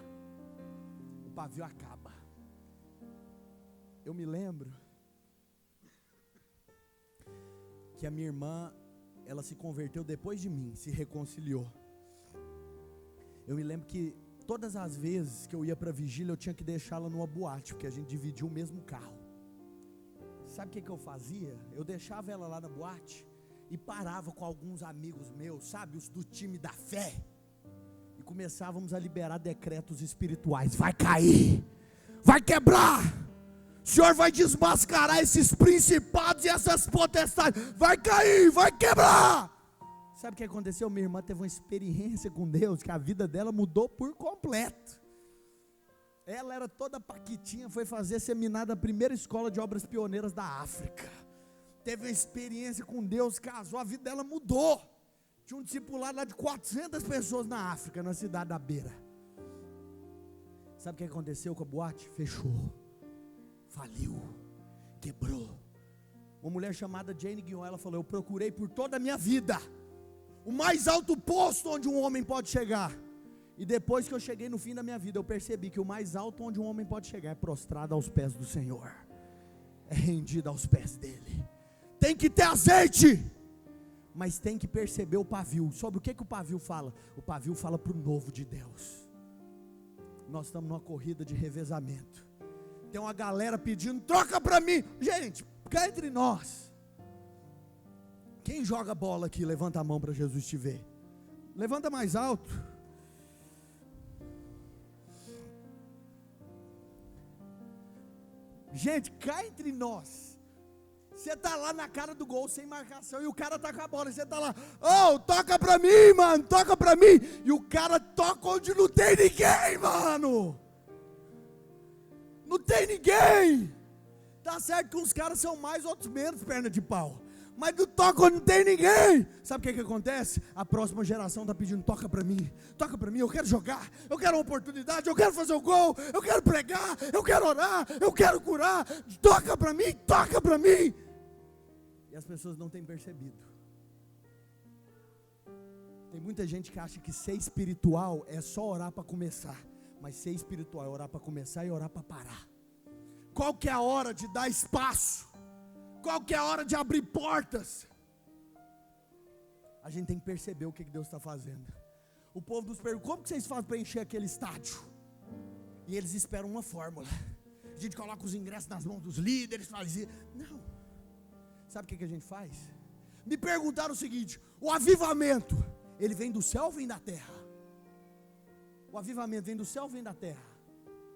O pavio acaba. Eu me lembro que a minha irmã, ela se converteu depois de mim, se reconciliou. Eu me lembro que todas as vezes que eu ia para a vigília, eu tinha que deixá-la numa boate, porque a gente dividia o mesmo carro. Sabe o que eu fazia? Eu deixava ela lá na boate e parava com alguns amigos meus, sabe, os do time da fé, e começávamos a liberar decretos espirituais. Vai cair, vai quebrar, o Senhor vai desmascarar esses principados e essas potestades, vai cair, vai quebrar. Sabe o que aconteceu? Minha irmã teve uma experiência com Deus, que a vida dela mudou por completo. Ela era toda paquitinha, foi fazer seminário da primeira escola de obras pioneiras da África. Teve uma experiência com Deus, casou, a vida dela mudou. Tinha um discipulado lá de 400 pessoas na África, na cidade da Beira. Sabe o que aconteceu com a boate? Fechou, faliu, quebrou. Uma mulher chamada Jane Guion, ela falou: eu procurei por toda a minha vida o mais alto posto onde um homem pode chegar, e depois que eu cheguei no fim da minha vida, eu percebi que o mais alto onde um homem pode chegar é prostrado aos pés do Senhor, é rendido aos pés dele. Tem que ter azeite, mas tem que perceber o pavio. Sobre o que o pavio fala? O pavio fala para o novo de Deus. Nós estamos numa corrida de revezamento. Tem uma galera pedindo: troca para mim. Gente, cá entre nós, quem joga bola aqui, levanta a mão para Jesus te ver. Levanta mais alto. Gente, cá entre nós, você está lá na cara do gol, sem marcação, e o cara está com a bola, e você está lá: oh, toca para mim, mano, toca para mim. E o cara toca onde não tem ninguém, mano. Não tem ninguém. Tá certo que uns caras são mais, outros menos perna de pau, mas não toca onde não tem ninguém. Sabe o que acontece? A próxima geração está pedindo: toca para mim, eu quero jogar, eu quero uma oportunidade, eu quero fazer o gol, eu quero pregar, eu quero orar, eu quero curar. Toca para mim, toca para mim. E as pessoas não têm percebido. Tem muita gente que acha que ser espiritual é só orar para começar, mas ser espiritual é orar para começar e orar para parar. Qual que é a hora de dar espaço? Qual que é a hora de abrir portas? A gente tem que perceber o que Deus está fazendo. O povo nos pergunta, como que vocês fazem para encher aquele estádio? E eles esperam uma fórmula. A gente coloca os ingressos nas mãos dos líderes, faz isso. Não. Sabe o que a gente faz? Me perguntaram o seguinte: o avivamento, ele vem do céu ou vem da terra? O avivamento vem do céu ou vem da terra?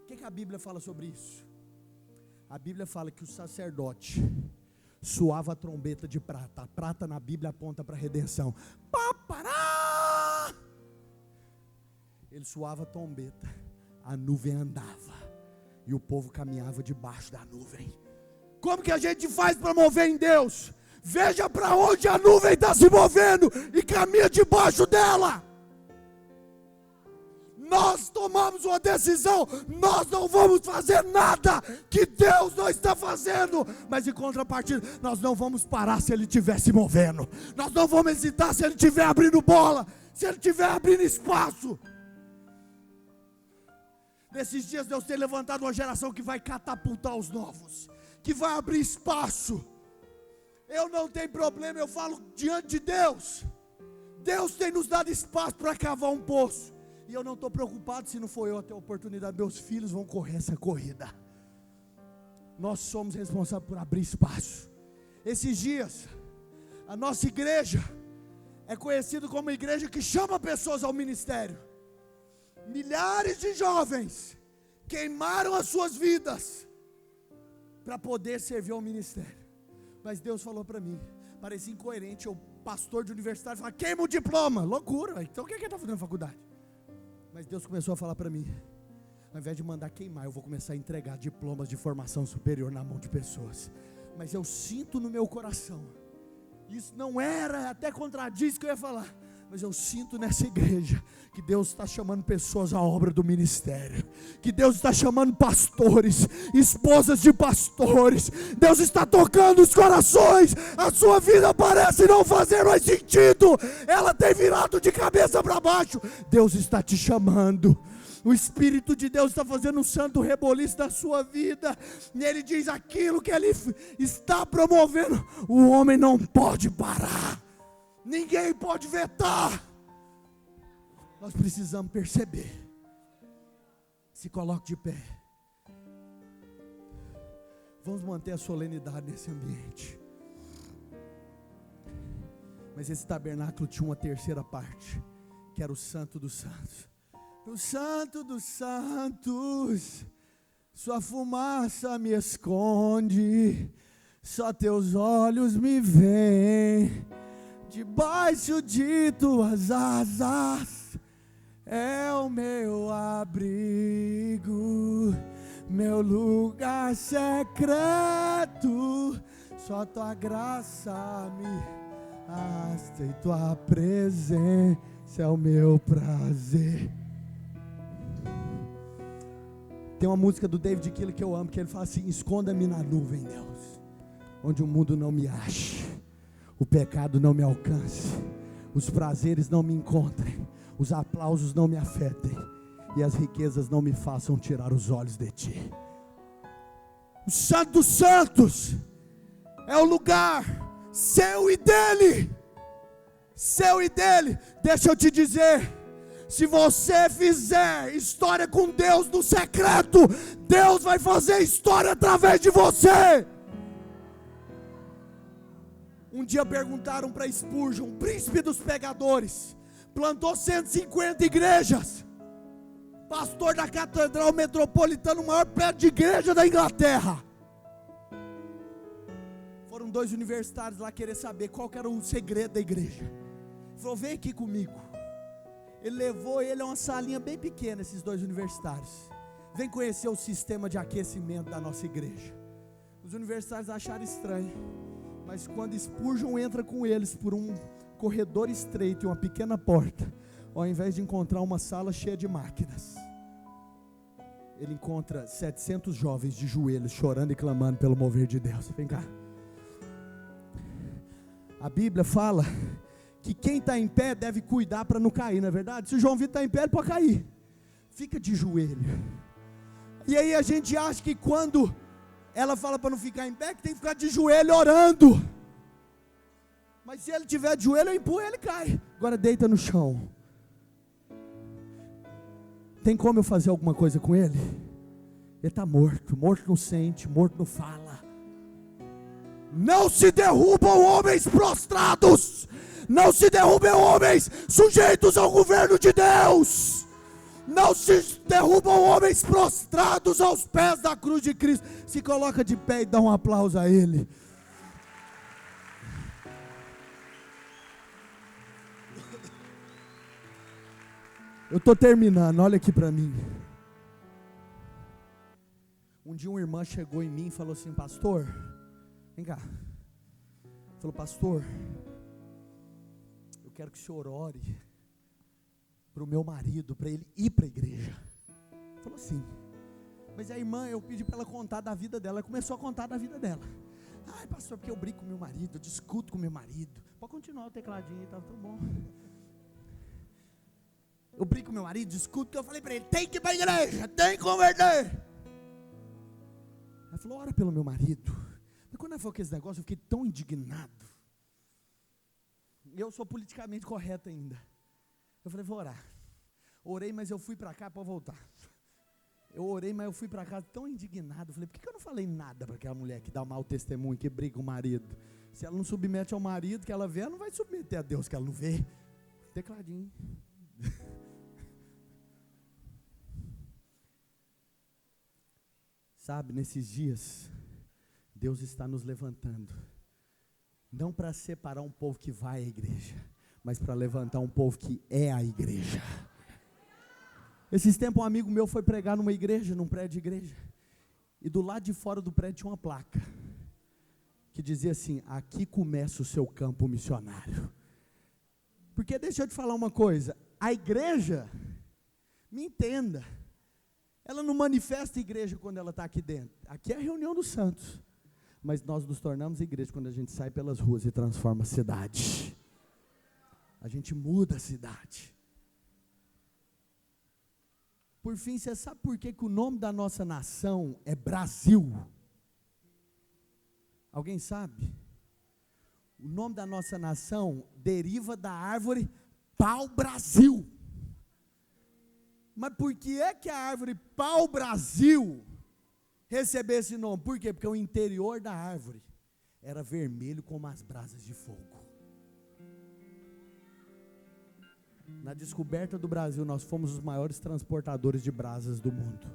O que a Bíblia fala sobre isso? A Bíblia fala que o sacerdote suava a trombeta de prata. A prata na Bíblia aponta para a redenção. Papará! Ele suava a trombeta, a nuvem andava e o povo caminhava debaixo da nuvem. Como que a gente faz para mover em Deus? Veja para onde a nuvem está se movendo e caminha debaixo dela. Nós tomamos uma decisão, nós não vamos fazer nada que Deus não está fazendo, mas em contrapartida, nós não vamos parar se Ele estiver se movendo, nós não vamos hesitar se Ele estiver abrindo bola, se Ele estiver abrindo espaço. Nesses dias Deus tem levantado uma geração que vai catapultar os novos, que vai abrir espaço. Eu não tenho problema, eu falo diante de Deus. Deus tem nos dado espaço para cavar um poço. E eu não estou preocupado se não for eu a ter a oportunidade. Meus filhos vão correr essa corrida. Nós somos responsáveis por abrir espaço. Esses dias, a nossa igreja é conhecida como uma igreja que chama pessoas ao ministério. Milhares de jovens queimaram as suas vidas para poder servir ao ministério. Mas Deus falou para mim, parecia incoerente, eu pastor de universidade, falar, queima o diploma, loucura, então o que ele está fazendo na faculdade? Mas Deus começou a falar para mim, ao invés de mandar queimar, eu vou começar a entregar diplomas de formação superior na mão de pessoas. Mas eu sinto no meu coração, isso não era, até contradiz o que eu ia falar, mas eu sinto nessa igreja que Deus está chamando pessoas à obra do ministério, que Deus está chamando pastores, esposas de pastores. Deus está tocando os corações. A sua vida parece não fazer mais sentido, ela tem virado de cabeça para baixo. Deus está te chamando. O Espírito de Deus está fazendo um santo reboliço da sua vida, e Ele diz aquilo que Ele está promovendo, o homem não pode parar, ninguém pode vetar. Nós precisamos perceber. Se coloque de pé. Vamos manter a solenidade nesse ambiente. Mas esse tabernáculo tinha uma terceira parte, que era o Santo dos Santos. No Santo dos Santos, sua fumaça me esconde, só teus olhos me veem. Debaixo de tuas asas é o meu abrigo, meu lugar secreto. Só tua graça me arrasta e tua presença é o meu prazer. Tem uma música do David Keeler que eu amo, que ele fala assim: esconda-me na nuvem, Deus, onde o mundo não me ache, o pecado não me alcance, os prazeres não me encontrem, os aplausos não me afetem e as riquezas não me façam tirar os olhos de ti. O Santo dos Santos é o lugar seu e dele, seu e dele. Deixa eu te dizer, se você fizer história com Deus no secreto, Deus vai fazer história através de você. Um dia perguntaram para Spurgeon, príncipe dos pregadores, plantou 150 igrejas, pastor da Catedral Metropolitana, o maior prédio de igreja da Inglaterra. Foram 2 universitários lá querer saber qual que era o segredo da igreja. Ele falou: vem aqui comigo. Ele levou ele a uma salinha bem pequena, esses 2 universitários. Vem conhecer o sistema de aquecimento da nossa igreja. Os universitários acharam estranho, mas quando Spurgeon entra com eles por um corredor estreito e uma pequena porta, ao invés de encontrar uma sala cheia de máquinas, ele encontra 700 jovens de joelhos, chorando e clamando pelo mover de Deus. Vem cá. A Bíblia fala que quem está em pé deve cuidar para não cair, não é verdade? Se o João Vitor está em pé, ele pode cair. Fica de joelho. E aí a gente acha que quando Ela fala para não ficar em pé, que tem que ficar de joelho orando. Mas se ele tiver de joelho, eu empurro e ele cai. Agora deita no chão. Tem como eu fazer alguma coisa com ele? Ele está morto. Morto não sente, morto não fala. Não se derrubam homens prostrados. Não se derrubem homens sujeitos ao governo de Deus. Não se derrubam homens prostrados aos pés da cruz de Cristo. Se coloca de pé e dá um aplauso a Ele. Eu estou terminando, olha aqui para mim. Um dia uma irmã chegou em mim e falou assim: pastor, vem cá. Falou: pastor, eu quero que o senhor ore para o meu marido, para ele ir para a igreja. Falou assim. Mas a irmã, eu pedi para ela contar da vida dela. Ela começou a contar da vida dela. Ai, pastor, porque eu brigo com meu marido, eu discuto com meu marido. Pode continuar o tecladinho, tá tudo bom. Eu brigo com meu marido, discuto, porque eu falei para ele: tem que ir para a igreja, tem que converter. Ela falou: ora pelo meu marido. Mas quando ela falou esse negócio, eu fiquei tão indignado. Eu sou politicamente correto ainda. Eu falei: vou orar. Orei, mas eu fui para cá para voltar. Eu orei, mas eu fui para casa tão indignado. Eu falei: por que eu não falei nada para aquela mulher que dá mau testemunho, que briga com o marido? Se ela não submete ao marido que ela vê, ela não vai submeter a Deus que ela não vê. Tecladinho. Sabe, nesses dias, Deus está nos levantando, não para separar um povo que vai à igreja, mas para levantar um povo que é a igreja. Esses tempos um amigo meu foi pregar numa igreja, num prédio de igreja, e do lado de fora do prédio tinha uma placa, que dizia assim: aqui começa o seu campo missionário. Porque deixa eu te falar uma coisa, a igreja, me entenda, ela não manifesta igreja quando ela está aqui dentro. Aqui é a reunião dos santos. Mas nós nos tornamos igreja quando a gente sai pelas ruas e transforma a cidade. A gente muda a cidade. Por fim, você sabe por que o nome da nossa nação é Brasil? Alguém sabe? O nome da nossa nação deriva da árvore pau-brasil. Mas por que é que a árvore pau-brasil recebeu esse nome? Por quê? Porque o interior da árvore era vermelho como as brasas de fogo. Na descoberta do Brasil, nós fomos os maiores transportadores de brasas do mundo.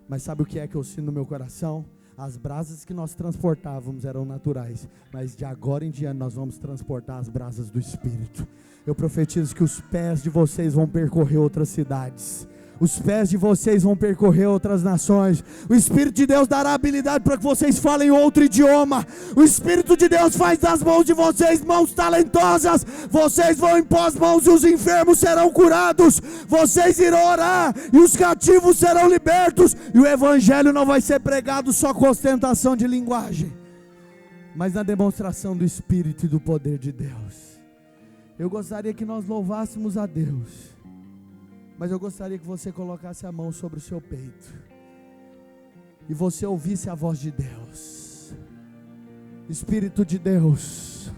Mas sabe o que é que eu sinto no meu coração? As brasas que nós transportávamos eram naturais, mas de agora em diante nós vamos transportar as brasas do Espírito. Eu profetizo que os pés de vocês vão percorrer outras cidades. Os pés de vocês vão percorrer outras nações. O Espírito de Deus dará habilidade para que vocês falem outro idioma. O Espírito de Deus faz das mãos de vocês mãos talentosas. Vocês vão impor as mãos e os enfermos serão curados. Vocês irão orar e os cativos serão libertos. E o Evangelho não vai ser pregado só com ostentação de linguagem, mas na demonstração do Espírito e do poder de Deus. Eu gostaria que nós louvássemos a Deus, mas eu gostaria que você colocasse a mão sobre o seu peito e você ouvisse a voz de Deus. Espírito de Deus,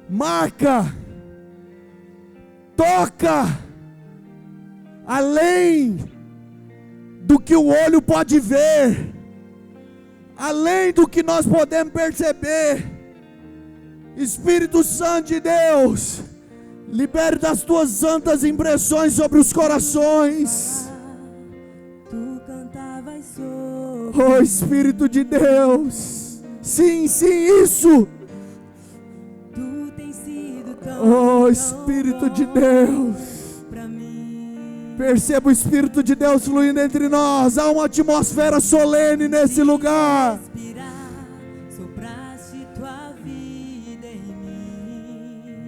marca, toca, além do que o olho pode ver, além do que nós podemos perceber. Espírito Santo de Deus, libere das tuas santas impressões sobre os corações. Tu cantavas sobre. Oh Espírito de Deus, sim, sim, isso. Tu tens sido tão, Oh Espírito de Deus, pra mim. perceba o Espírito de Deus fluindo entre nós. Há uma atmosfera solene nesse lugar. Respirar, sopraste tua vida em mim.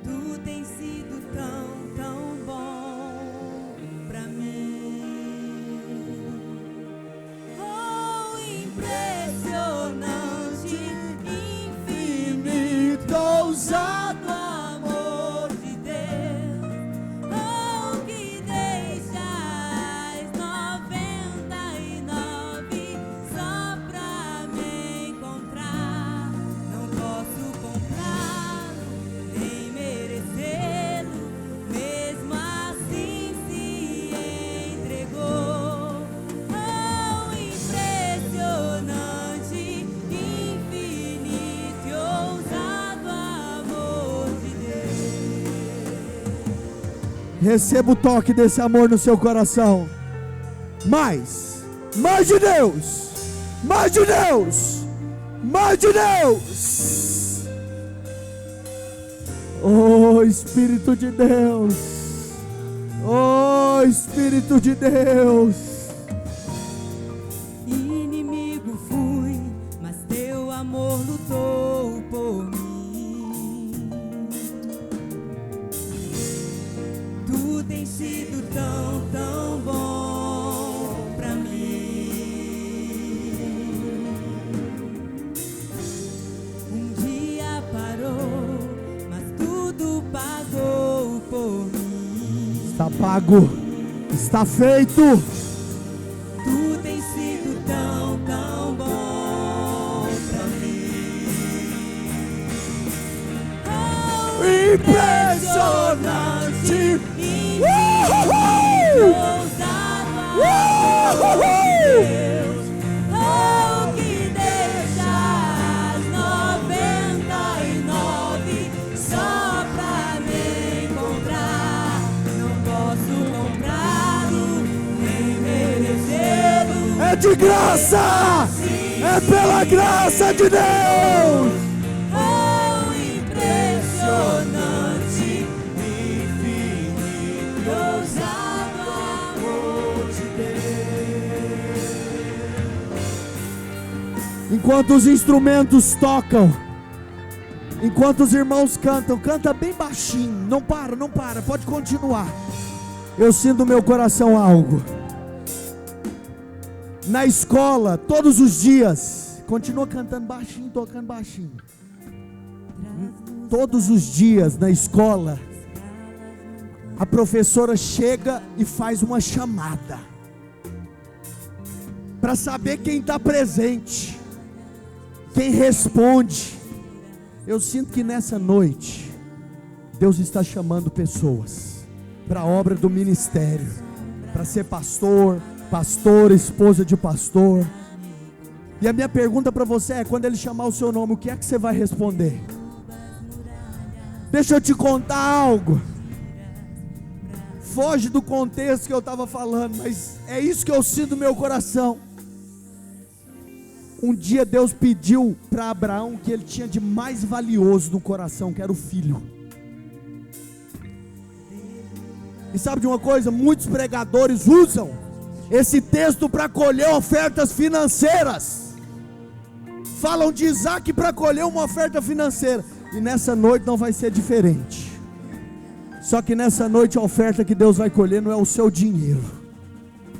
Tu tens sido tão, tão bom pra mim. Oh, impressionante, infinito, ousado amor de Deus. Oh, que deixas 99 Receba o toque desse amor no seu coração. Mais de Deus, mais de Deus, mais de Deus. Oh Espírito de Deus, oh Espírito de Deus. Inimigo fui, mas teu amor lutou por mim. Tu tens sido tão, tão bom pra mim. Um dia parou, mas tudo pagou por mim. Está pago, está feito. Tu tens sido tão, tão bom pra mim. Oh, Impressionante. ousado Deus, oh, que deixa as 99 só pra me encontrar. Não posso comprá-lo, nem merecê-lo. É de graça, é pela graça de Deus. Oh, impressionante, infinito, ousado amor de Deus. Enquanto os instrumentos tocam, enquanto os irmãos cantam, canta bem baixinho, não para, pode continuar. Eu sinto no meu coração algo. Na escola, todos os dias, continua cantando baixinho, tocando baixinho. Todos os dias na escola, a professora chega e faz uma chamada para saber quem está presente, quem responde. Eu sinto que nessa noite Deus está chamando pessoas para a obra do ministério, para ser pastor, pastora, esposa de pastor. E a minha pergunta para você é: quando Ele chamar o seu nome, o que é que você vai responder? Deixa eu te contar algo. Foge do contexto que eu estava falando, mas é isso que eu sinto no meu coração. Um dia Deus pediu para Abraão o que ele tinha de mais valioso no coração, que era o filho. E sabe de uma coisa? Muitos pregadores usam esse texto para colher ofertas financeiras. Falam de Isaac para colher uma oferta financeira. E nessa noite não vai ser diferente. Só que nessa noite a oferta que Deus vai colher não é o seu dinheiro,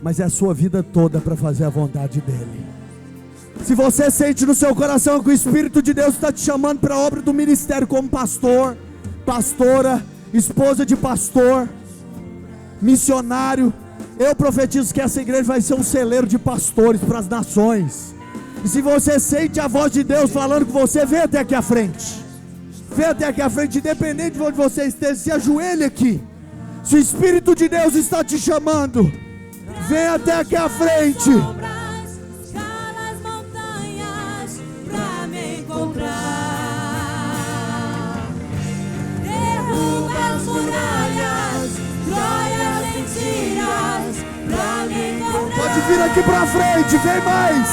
mas é a sua vida toda para fazer a vontade dEle. Se você sente no seu coração que o Espírito de Deus está te chamando para a obra do ministério como pastor, pastora, esposa de pastor, missionário, eu profetizo que essa igreja vai ser um celeiro de pastores para as nações. E se você sente a voz de Deus falando com você, vem até aqui à frente. Vem até aqui à frente, independente de onde você esteja, se ajoelhe aqui. Se o Espírito de Deus está te chamando, vem até aqui à frente. Escala as montanhas pra me encontrar. Derruba as muralhas, destrói as mentiras pra me encontrar. Pode vir aqui pra frente, vem mais.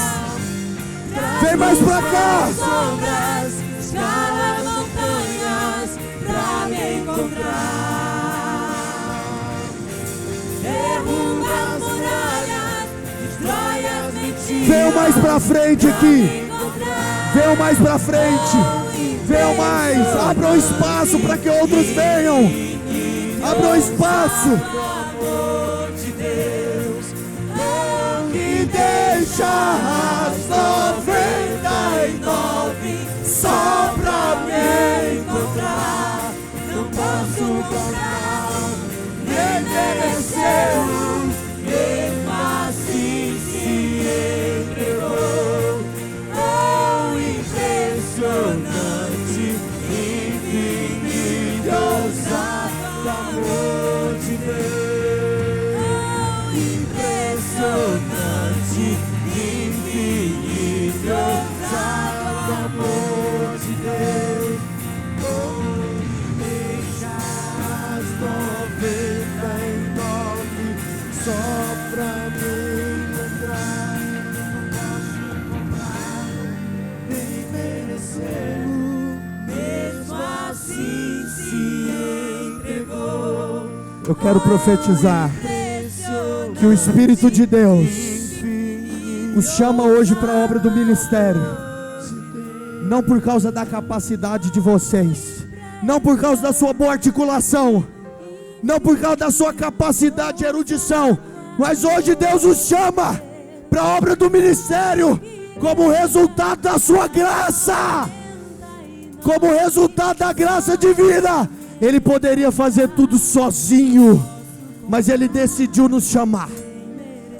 Vem mais pra cá. Sombras, escala as montanhas pra me encontrar. Derruba as muralhas, destrói as mentiras. Venham mais pra frente aqui. Venham mais pra frente. Venham mais. Abram espaço para que outros venham. Abram espaço. Amor de Deus, Que deixa as 99 só pra me encontrar. Não posso comprar, nem mereceu. Mesmo assim se entregou. Oh, impressionante, infinito, ousado amor de Deus. Oh, impressionante, infinito, Eu quero profetizar que o Espírito de Deus os chama hoje para a obra do ministério. Não por causa da capacidade de vocês, não por causa da sua boa articulação, não por causa da sua capacidade de erudição, mas hoje Deus os chama para a obra do ministério como resultado da sua graça, como resultado da graça divina. Ele poderia fazer tudo sozinho, mas Ele decidiu nos chamar.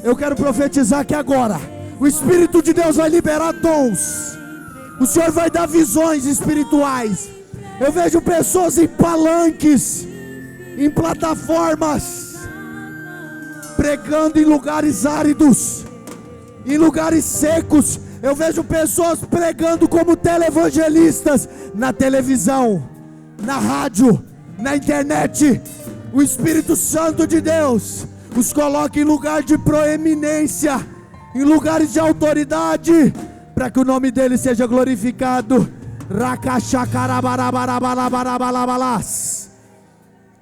Eu quero profetizar que agora o Espírito de Deus vai liberar dons. O Senhor vai dar visões espirituais. Eu vejo pessoas em palanques, em plataformas, pregando em lugares áridos, em lugares secos. Eu vejo pessoas pregando como televangelistas na televisão, na rádio, na internet. O Espírito Santo de Deus os coloca em lugar de proeminência, em lugares de autoridade, para que o nome dele seja glorificado.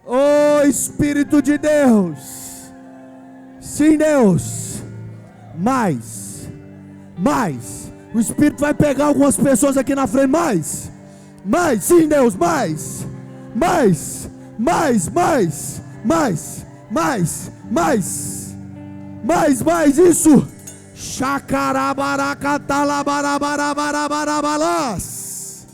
Oh Espírito de Deus, sim Deus, mais, o Espírito vai pegar algumas pessoas aqui na frente, mais, sim Deus, mais, isso. Chacarabaracatalabarabarabarabalas,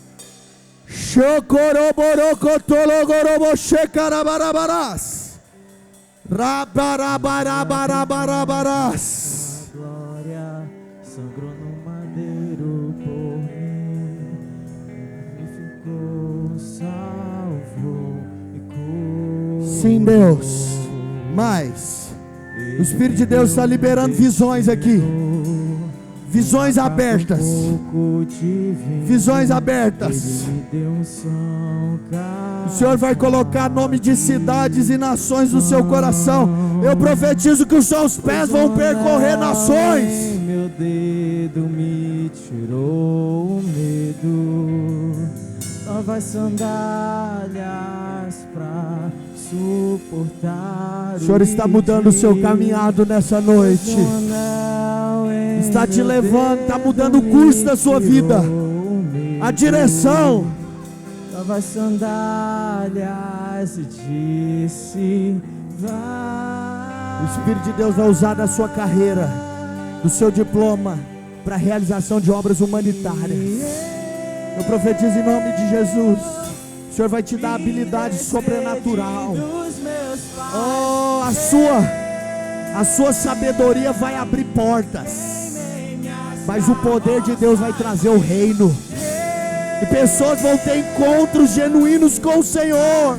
chocoroborocotorogorobochecarabarabaras, rabarabarabarabarabaras. Glória sangrou no madeiro por mim, me ficou salvo e curou. Sim, Deus, mais. O Espírito de Deus está liberando visões aqui. Visões abertas. Visões abertas. O Senhor vai colocar nome de cidades e nações no seu coração. Eu profetizo que os seus pés vão percorrer nações. Meu dedo me tirou o medo. Novas sandálias pra suportar. O Senhor está mudando o seu caminhado nessa noite. Está te levando, está mudando o curso da sua vida, a direção. Novas sandálias disse vai. O Espírito de Deus vai usar da sua carreira, do seu diploma, para a realização de obras humanitárias. Eu profetizo em nome de Jesus. O Senhor vai te dar habilidade sobrenatural. Oh, a sua sabedoria vai abrir portas. Mas o poder de Deus vai trazer o reino. E pessoas vão ter encontros genuínos com o Senhor.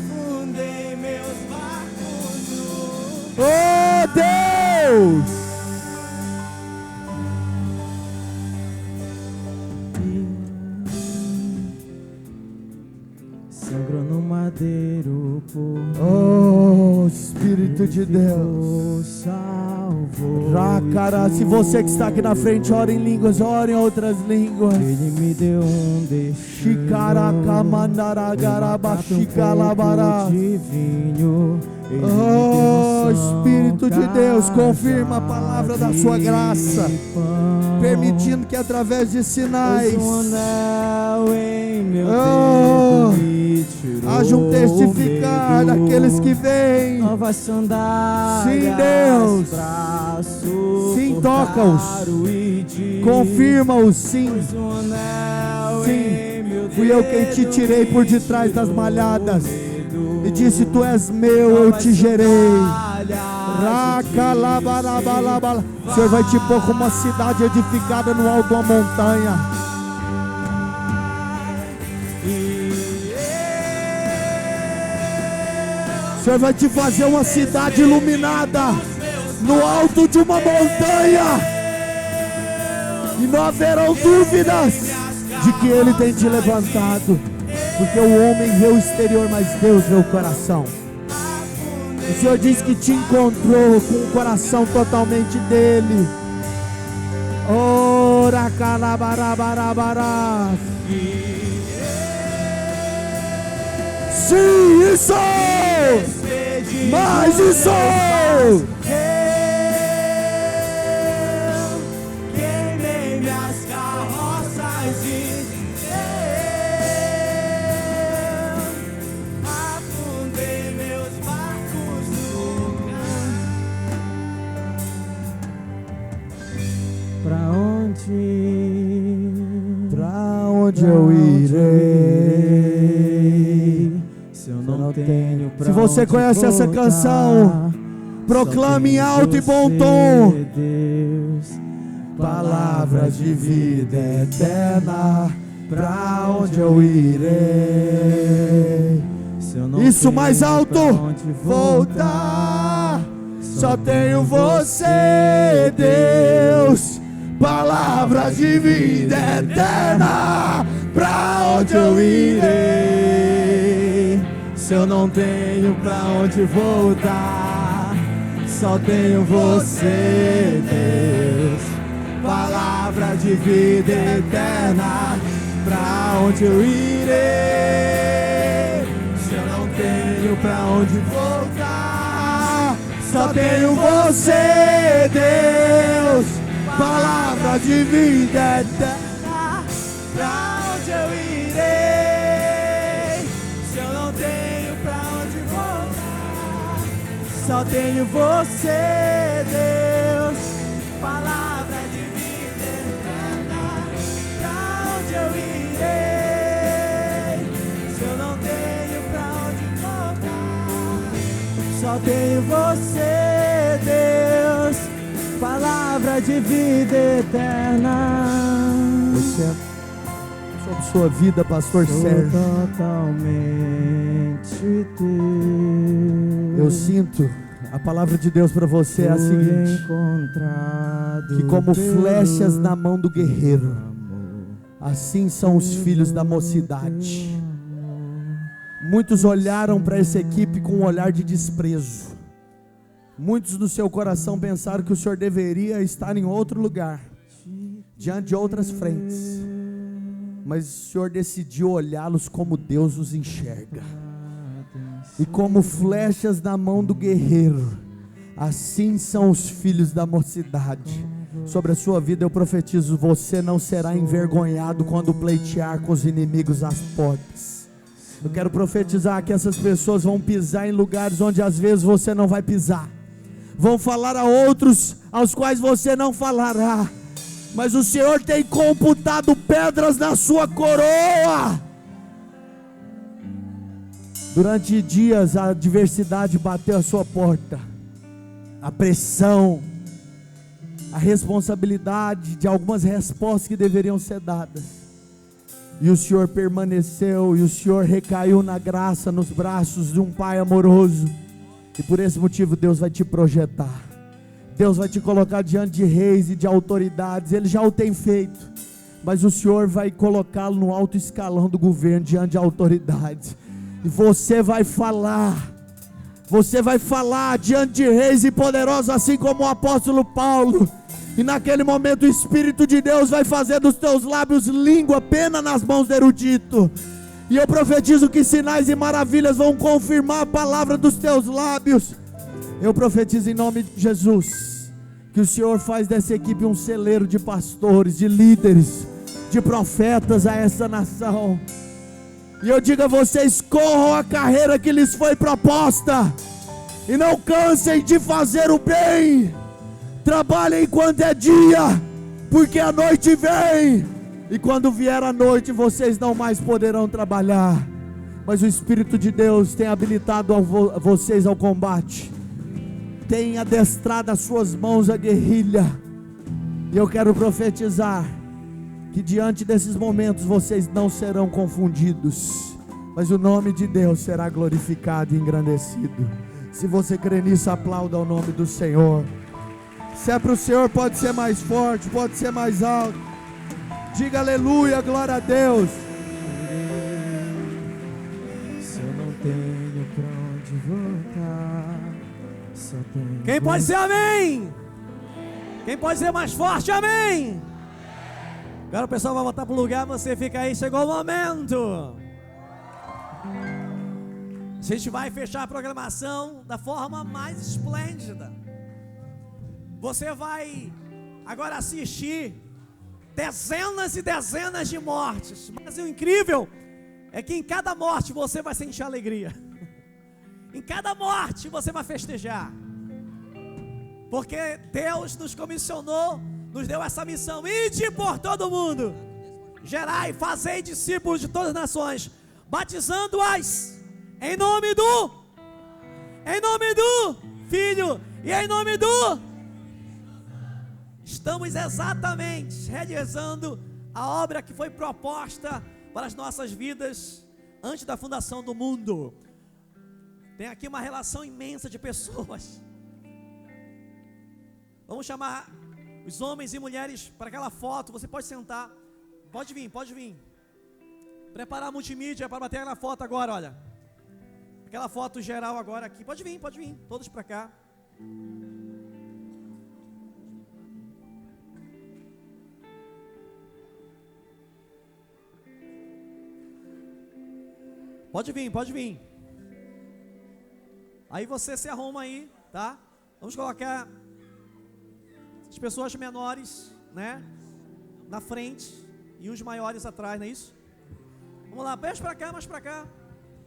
Oh, Deus! Sangrou no madeiro por Oh, Espírito de Deus. Racara, se você que está aqui na frente ora em línguas, ora em outras línguas. Ele me deu um destino. Oh, Espírito de Deus, confirma a palavra da sua graça, permitindo que através de sinais haja um testificar daqueles que vêm. Sim, Deus. Sim, toca-os, confirma-os. Sim, fui eu quem te tirei por detrás das malhadas e disse: tu és meu, eu te gerei. O Senhor vai te pôr como uma cidade edificada no alto de uma montanha. O Senhor vai te fazer uma cidade iluminada no alto de uma montanha. E não haverão dúvidas de que Ele tem te levantado. Porque o homem vê o exterior, mas Deus vê o coração. O Senhor diz que te encontrou com o coração totalmente dele. Ora calabarabarabara. Sim, isso! Mais isso! Queimei minhas carroças e afundei meus barcos no mar. Pra onde eu irei? Se eu não tenho pra Se você onde conhece essa voltar, canção, proclame em alto e bom tom. Deus, Palavras de vida eterna, pra onde eu irei? se eu não Isso, tenho mais alto. pra onde Voltar, só tenho você, Deus. Palavras de vida eterna, pra onde eu irei? Se eu não tenho pra onde voltar, só tenho você, Deus. Palavra de vida eterna, pra onde eu irei? Se eu não tenho pra onde voltar, só tenho você, Deus. Palavra de vida eterna, pra onde eu irei? Se eu não tenho pra onde voltar, só tenho você, Deus. Palavra de vida eterna, pra onde eu irei? Se eu não tenho pra onde voltar, só tenho você, Deus. Palavra de vida eterna. Sobre sua vida, pastor Sérgio, totalmente teu. eu sinto a palavra de Deus para você é a seguinte: que como flechas na mão do guerreiro, assim são os filhos da mocidade. Muitos olharam para essa equipe com um olhar de desprezo. Muitos no seu coração pensaram que o Senhor deveria estar em outro lugar, diante de outras frentes. Mas o Senhor decidiu olhá-los como Deus os enxerga. E como flechas na mão do guerreiro, assim são os filhos da mocidade. Sobre a sua vida eu profetizo: você não será envergonhado quando pleitear com os inimigos às portas. Eu quero profetizar que essas pessoas vão pisar em lugares onde às vezes você não vai pisar. Vão falar a outros aos quais você não falará. Mas o Senhor tem computado pedras na sua coroa. Durante dias a adversidade bateu a sua porta. A pressão, a responsabilidade de algumas respostas que deveriam ser dadas. E o Senhor permaneceu, e o Senhor recaiu na graça, nos braços de um Pai amoroso. E por esse motivo Deus vai te projetar. Deus vai te colocar diante de reis e de autoridades. Ele já o tem feito, mas o Senhor vai colocá-lo no alto escalão do governo, diante de autoridades. E você vai falar diante de reis e poderosos, assim como o apóstolo Paulo. E naquele momento o Espírito de Deus vai fazer dos teus lábios língua, pena nas mãos do erudito. E eu profetizo que sinais e maravilhas vão confirmar a palavra dos teus lábios. Eu profetizo em nome de Jesus, que o Senhor faz dessa equipe um celeiro de pastores, de líderes, de profetas a essa nação. E eu digo a vocês: corram a carreira que lhes foi proposta, e não cansem de fazer o bem. Trabalhem enquanto é dia, porque a noite vem, e quando vier a noite vocês não mais poderão trabalhar. Mas o Espírito de Deus tem habilitado vocês ao combate, tem adestrado as suas mãos à guerrilha. E eu quero profetizar que diante desses momentos vocês não serão confundidos, mas o nome de Deus será glorificado e engrandecido. Se você crê nisso, aplauda o nome do Senhor. Se é para o Senhor, pode ser mais forte, pode ser mais alto. Diga aleluia, glória a Deus. Se eu não tenho pra onde voltar, só tenho. Quem pode ser amém? Quem pode ser mais forte, amém? Agora o pessoal vai voltar para o lugar, você fica aí, chegou o momento. A gente vai fechar a programação da forma mais esplêndida. Você vai agora assistir dezenas e dezenas de mortes. Mas o incrível é que em cada morte você vai sentir alegria. Em cada morte você vai festejar. Porque Deus nos comissionou, nos deu essa missão: ide por todo mundo, gerai, fazei discípulos de todas as nações, batizando-as em nome do Filho e em nome do. Estamos exatamente realizando a obra que foi proposta para as nossas vidas antes da fundação do mundo. Tem aqui uma relação imensa de pessoas. Vamos chamar os homens e mulheres para aquela foto. Você pode sentar. Pode vir. Preparar a multimídia para bater aquela foto agora, olha. Aquela foto geral agora aqui. Pode vir. Todos para cá. Pode vir. Aí você se arruma aí, tá? Vamos colocar as pessoas menores, né, na frente e os maiores atrás, não é isso? Vamos lá, mais para cá, mais para cá,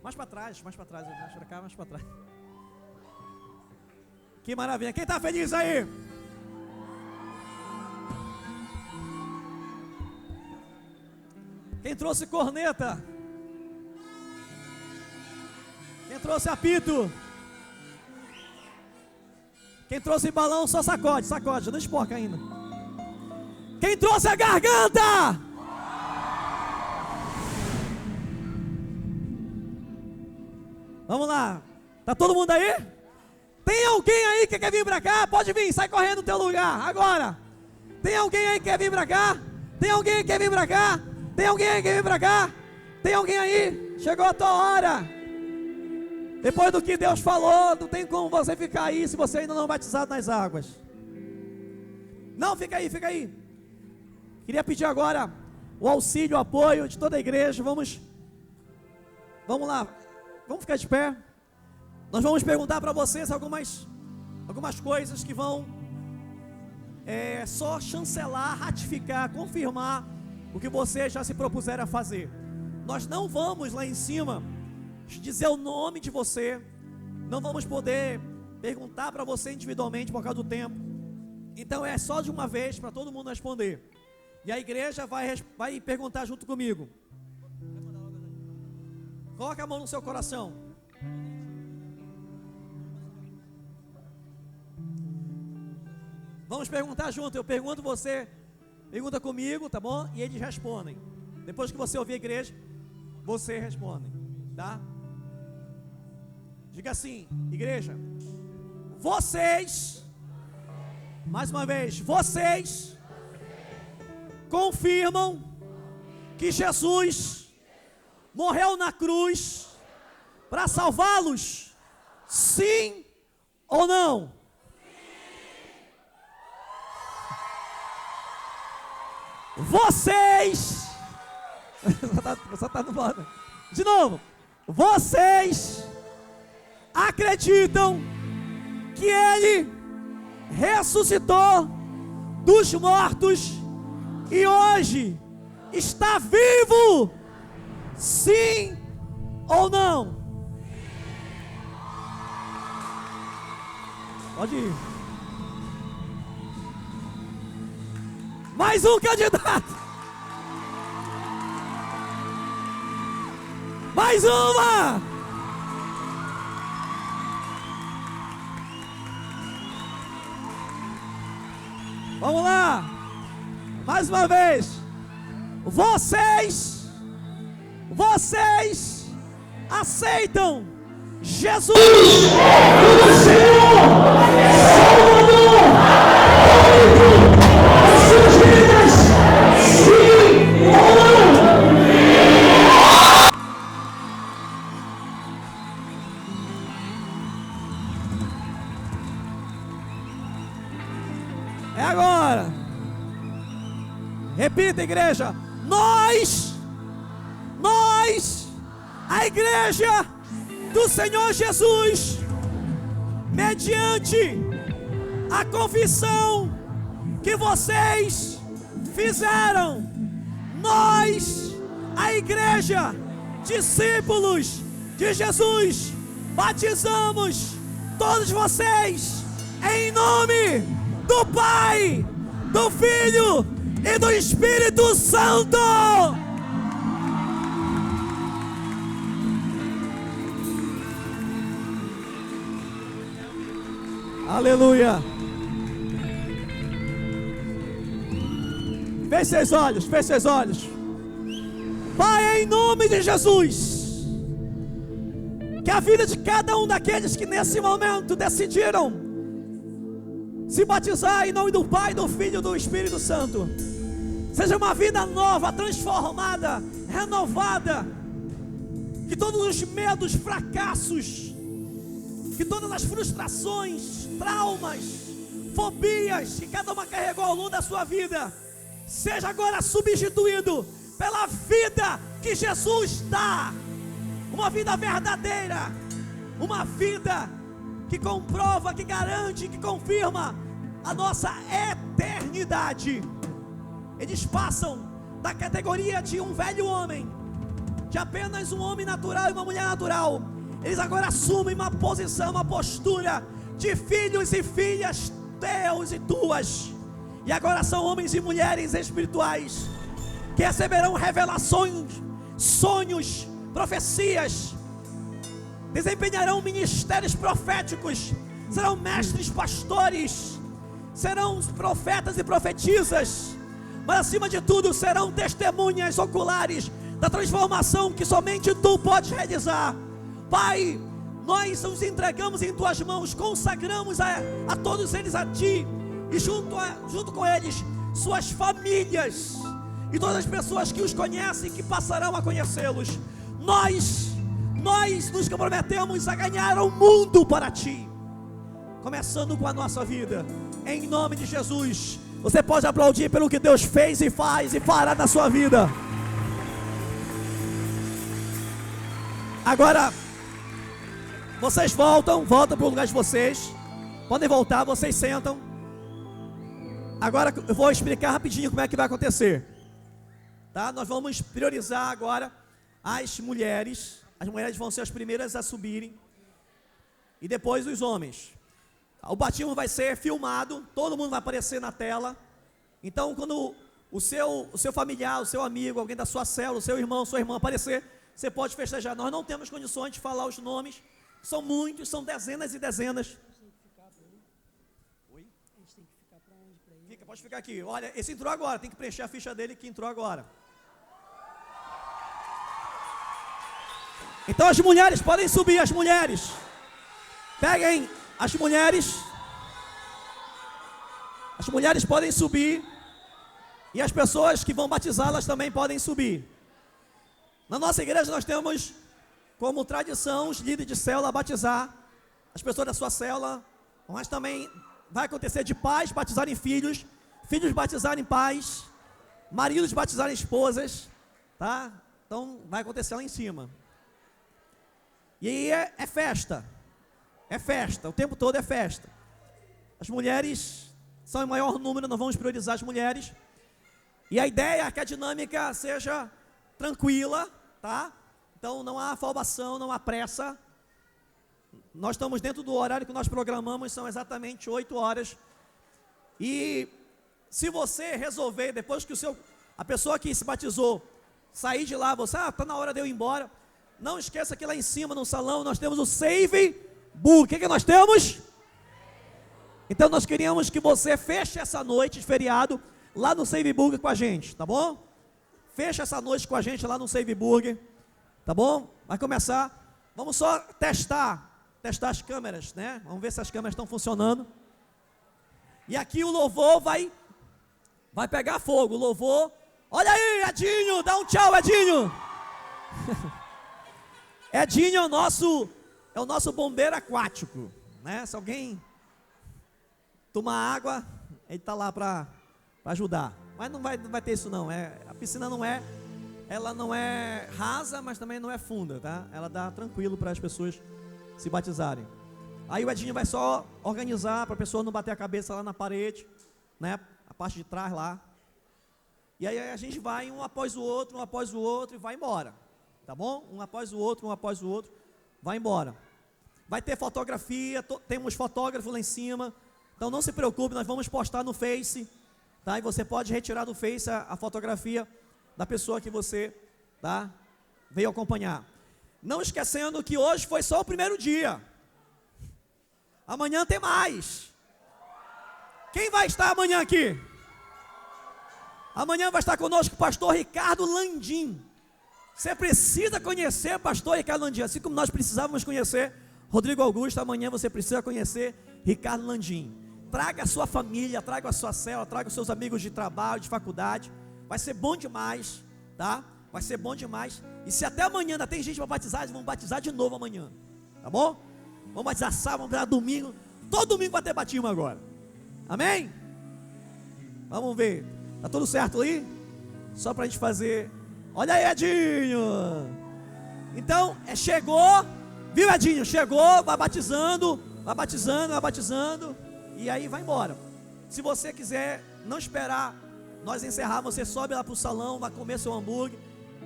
mais para trás, mais para cá, mais para trás. Que maravilha! Quem está feliz aí? Quem trouxe corneta? Quem trouxe apito? Quem trouxe balão só sacode, não espoca ainda. Quem trouxe a garganta? Vamos lá, tá todo mundo aí? Tem alguém aí que quer vir pra cá? Pode vir, sai correndo do teu lugar, agora. Tem alguém aí que quer vir pra cá? Tem alguém aí que quer vir pra cá? Tem alguém aí que quer vir pra cá? Tem alguém aí? Chegou a tua hora. Depois do que Deus falou, não tem como você ficar aí se você ainda não é batizado nas águas. Não, fica aí. Queria pedir agora o auxílio, o apoio de toda a igreja. Vamos lá, vamos ficar de pé. Nós vamos perguntar para vocês algumas coisas que vão só chancelar, ratificar, confirmar o que vocês já se propuseram a fazer. Nós não vamos lá em cima dizer o nome de você, não vamos poder perguntar para você individualmente por causa do tempo. Então é só de uma vez para todo mundo responder. E a igreja vai perguntar junto comigo. Coloca a mão no seu coração. Vamos perguntar junto. Eu pergunto, você pergunta comigo, tá bom? E eles respondem. Depois que você ouvir a igreja, você responde, tá? Diga assim, igreja: vocês, mais uma vez, vocês confirmam que Jesus morreu na cruz para salvá-los? Sim ou não? Vocês, você tá no modo. De novo, vocês acreditam que Ele ressuscitou dos mortos e hoje está vivo? Sim ou não? Pode ir. Mais um candidato. Mais uma. Vamos lá. Mais uma vez. Vocês aceitam Jesus como Senhor, Salvador, das suas vidas? Sim ou não? É agora. Repita, igreja. Nós, a igreja do Senhor Jesus, mediante a confissão que vocês fizeram, nós, a igreja, discípulos de Jesus, batizamos todos vocês em nome do Pai, do Filho e do Espírito Santo. Aleluia. Feche seus olhos, feche seus olhos. Pai, em nome de Jesus, que a vida de cada um daqueles que nesse momento decidiram se batizar em nome do Pai, do Filho e do Espírito Santo, seja uma vida nova, transformada, renovada, que todos os medos, fracassos, que todas as frustrações, traumas, fobias que cada uma carregou ao longo da sua vida, seja agora substituído pela vida que Jesus dá, uma vida verdadeira, uma vida que comprova, que garante, que confirma a nossa eternidade. Eles passam da categoria de um velho homem, de apenas um homem natural e uma mulher natural. Eles agora assumem uma posição, uma postura de filhos e filhas teus e tuas. E agora são homens e mulheres espirituais que receberão revelações, sonhos, profecias, desempenharão ministérios proféticos, serão mestres, pastores, serão profetas e profetisas, mas acima de tudo serão testemunhas oculares da transformação que somente tu podes realizar. Pai, nós nos entregamos em tuas mãos, consagramos a todos eles a ti, e junto com eles suas famílias e todas as pessoas que os conhecem, que passarão a conhecê-los. Nós nos comprometemos a ganhar o mundo para ti, começando com a nossa vida, em nome de Jesus. Você pode aplaudir pelo que Deus fez e faz e fará na sua vida. Agora, vocês voltam para o lugar de vocês, podem voltar, vocês sentam. Agora eu vou explicar rapidinho como é que vai acontecer, tá? Nós vamos priorizar agora as mulheres vão ser as primeiras a subirem, e depois os homens. O batismo vai ser filmado, todo mundo vai aparecer na tela. Então quando o seu familiar, o seu amigo, alguém da sua célula, o seu irmão, sua irmã aparecer, você pode festejar. Nós não temos condições de falar os nomes, são muitos, são dezenas e dezenas. Oi? Fica, pode ficar aqui. Olha, esse entrou agora, tem que preencher a ficha dele que entrou agora. Então as mulheres podem subir, as mulheres. Peguem as mulheres. As mulheres podem subir. E as pessoas que vão batizá-las também podem subir. Na nossa igreja nós temos como tradição os líderes de célula batizar as pessoas da sua célula. Mas também vai acontecer de pais batizarem filhos, filhos batizarem pais, maridos batizarem esposas, tá? Então vai acontecer lá em cima. E aí é festa, o tempo todo é festa. As mulheres são em maior número, nós vamos priorizar as mulheres. E a ideia é que a dinâmica seja tranquila, tá? Então não há afobação, não há pressa. Nós estamos dentro do horário que nós programamos, são exatamente 8 horas. E se você resolver, depois que a pessoa que se batizou sair de lá, você, está na hora de eu ir embora, não esqueça que lá em cima no salão nós temos o Save Book. O que nós temos? Então nós queríamos que você feche essa noite de feriado lá no Save Burger com a gente, tá bom? Fecha essa noite com a gente lá no Save Burger, tá bom? Vai começar, vamos só testar as câmeras, né? Vamos ver se as câmeras estão funcionando. E aqui o louvor vai pegar fogo, o louvor. Olha aí, Edinho, dá um tchau, Edinho. Edinho é o nosso bombeiro aquático, né? Se alguém tomar água, ele está lá para ajudar. Mas não vai ter isso não, a piscina não é ela não é rasa, mas também não é funda, tá? Ela dá tranquilo para as pessoas se batizarem. Aí o Edinho vai só organizar para a pessoa não bater a cabeça lá na parede, né? A parte de trás lá. E aí a gente vai um após o outro e vai embora. Tá bom? Um após o outro, vai embora. Vai ter fotografia, temos fotógrafo lá em cima. Então não se preocupe, nós vamos postar no Face, tá? E você pode retirar do Face a fotografia da pessoa que você, tá, veio acompanhar. Não esquecendo que hoje foi só o primeiro dia. Amanhã tem mais. Quem vai estar amanhã aqui? Amanhã vai estar conosco o pastor Ricardo Landim. Você precisa conhecer o pastor Ricardo Landim, assim como nós precisávamos conhecer Rodrigo Augusto. Amanhã você precisa conhecer Ricardo Landim. Traga a sua família, traga a sua célula, traga os seus amigos de trabalho, de faculdade. Vai ser bom demais, tá? Vai ser bom demais. E se até amanhã ainda tem gente para batizar, eles vão batizar de novo amanhã, tá bom? Vamos batizar sábado, vamos batizar domingo. Todo domingo vai ter batismo agora. Amém? Vamos ver. Tá tudo certo aí? Só para a gente fazer. Olha aí, Edinho. Então, chegou. Viu, Edinho? Chegou, vai batizando. E aí vai embora. Se você quiser não esperar nós encerrar, você sobe lá para o salão, vai comer seu hambúrguer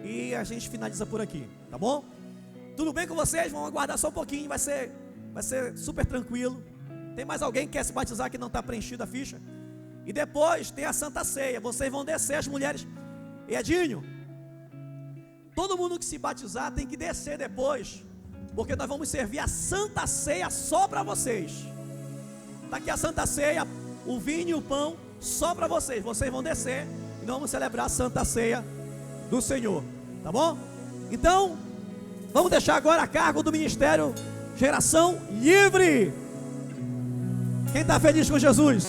e a gente finaliza por aqui, tá bom? Tudo bem com vocês? Vamos aguardar só um pouquinho, vai ser super tranquilo. Tem mais alguém que quer se batizar que não está preenchido a ficha? E depois tem a Santa Ceia, vocês vão descer, as mulheres. E Edinho, todo mundo que se batizar tem que descer depois, porque nós vamos servir a Santa Ceia só para vocês. Está aqui a Santa Ceia, o vinho e o pão, só para vocês. Vocês vão descer e nós vamos celebrar a Santa Ceia do Senhor, tá bom? Então, vamos deixar agora a cargo do Ministério Geração Livre. Quem está feliz com Jesus?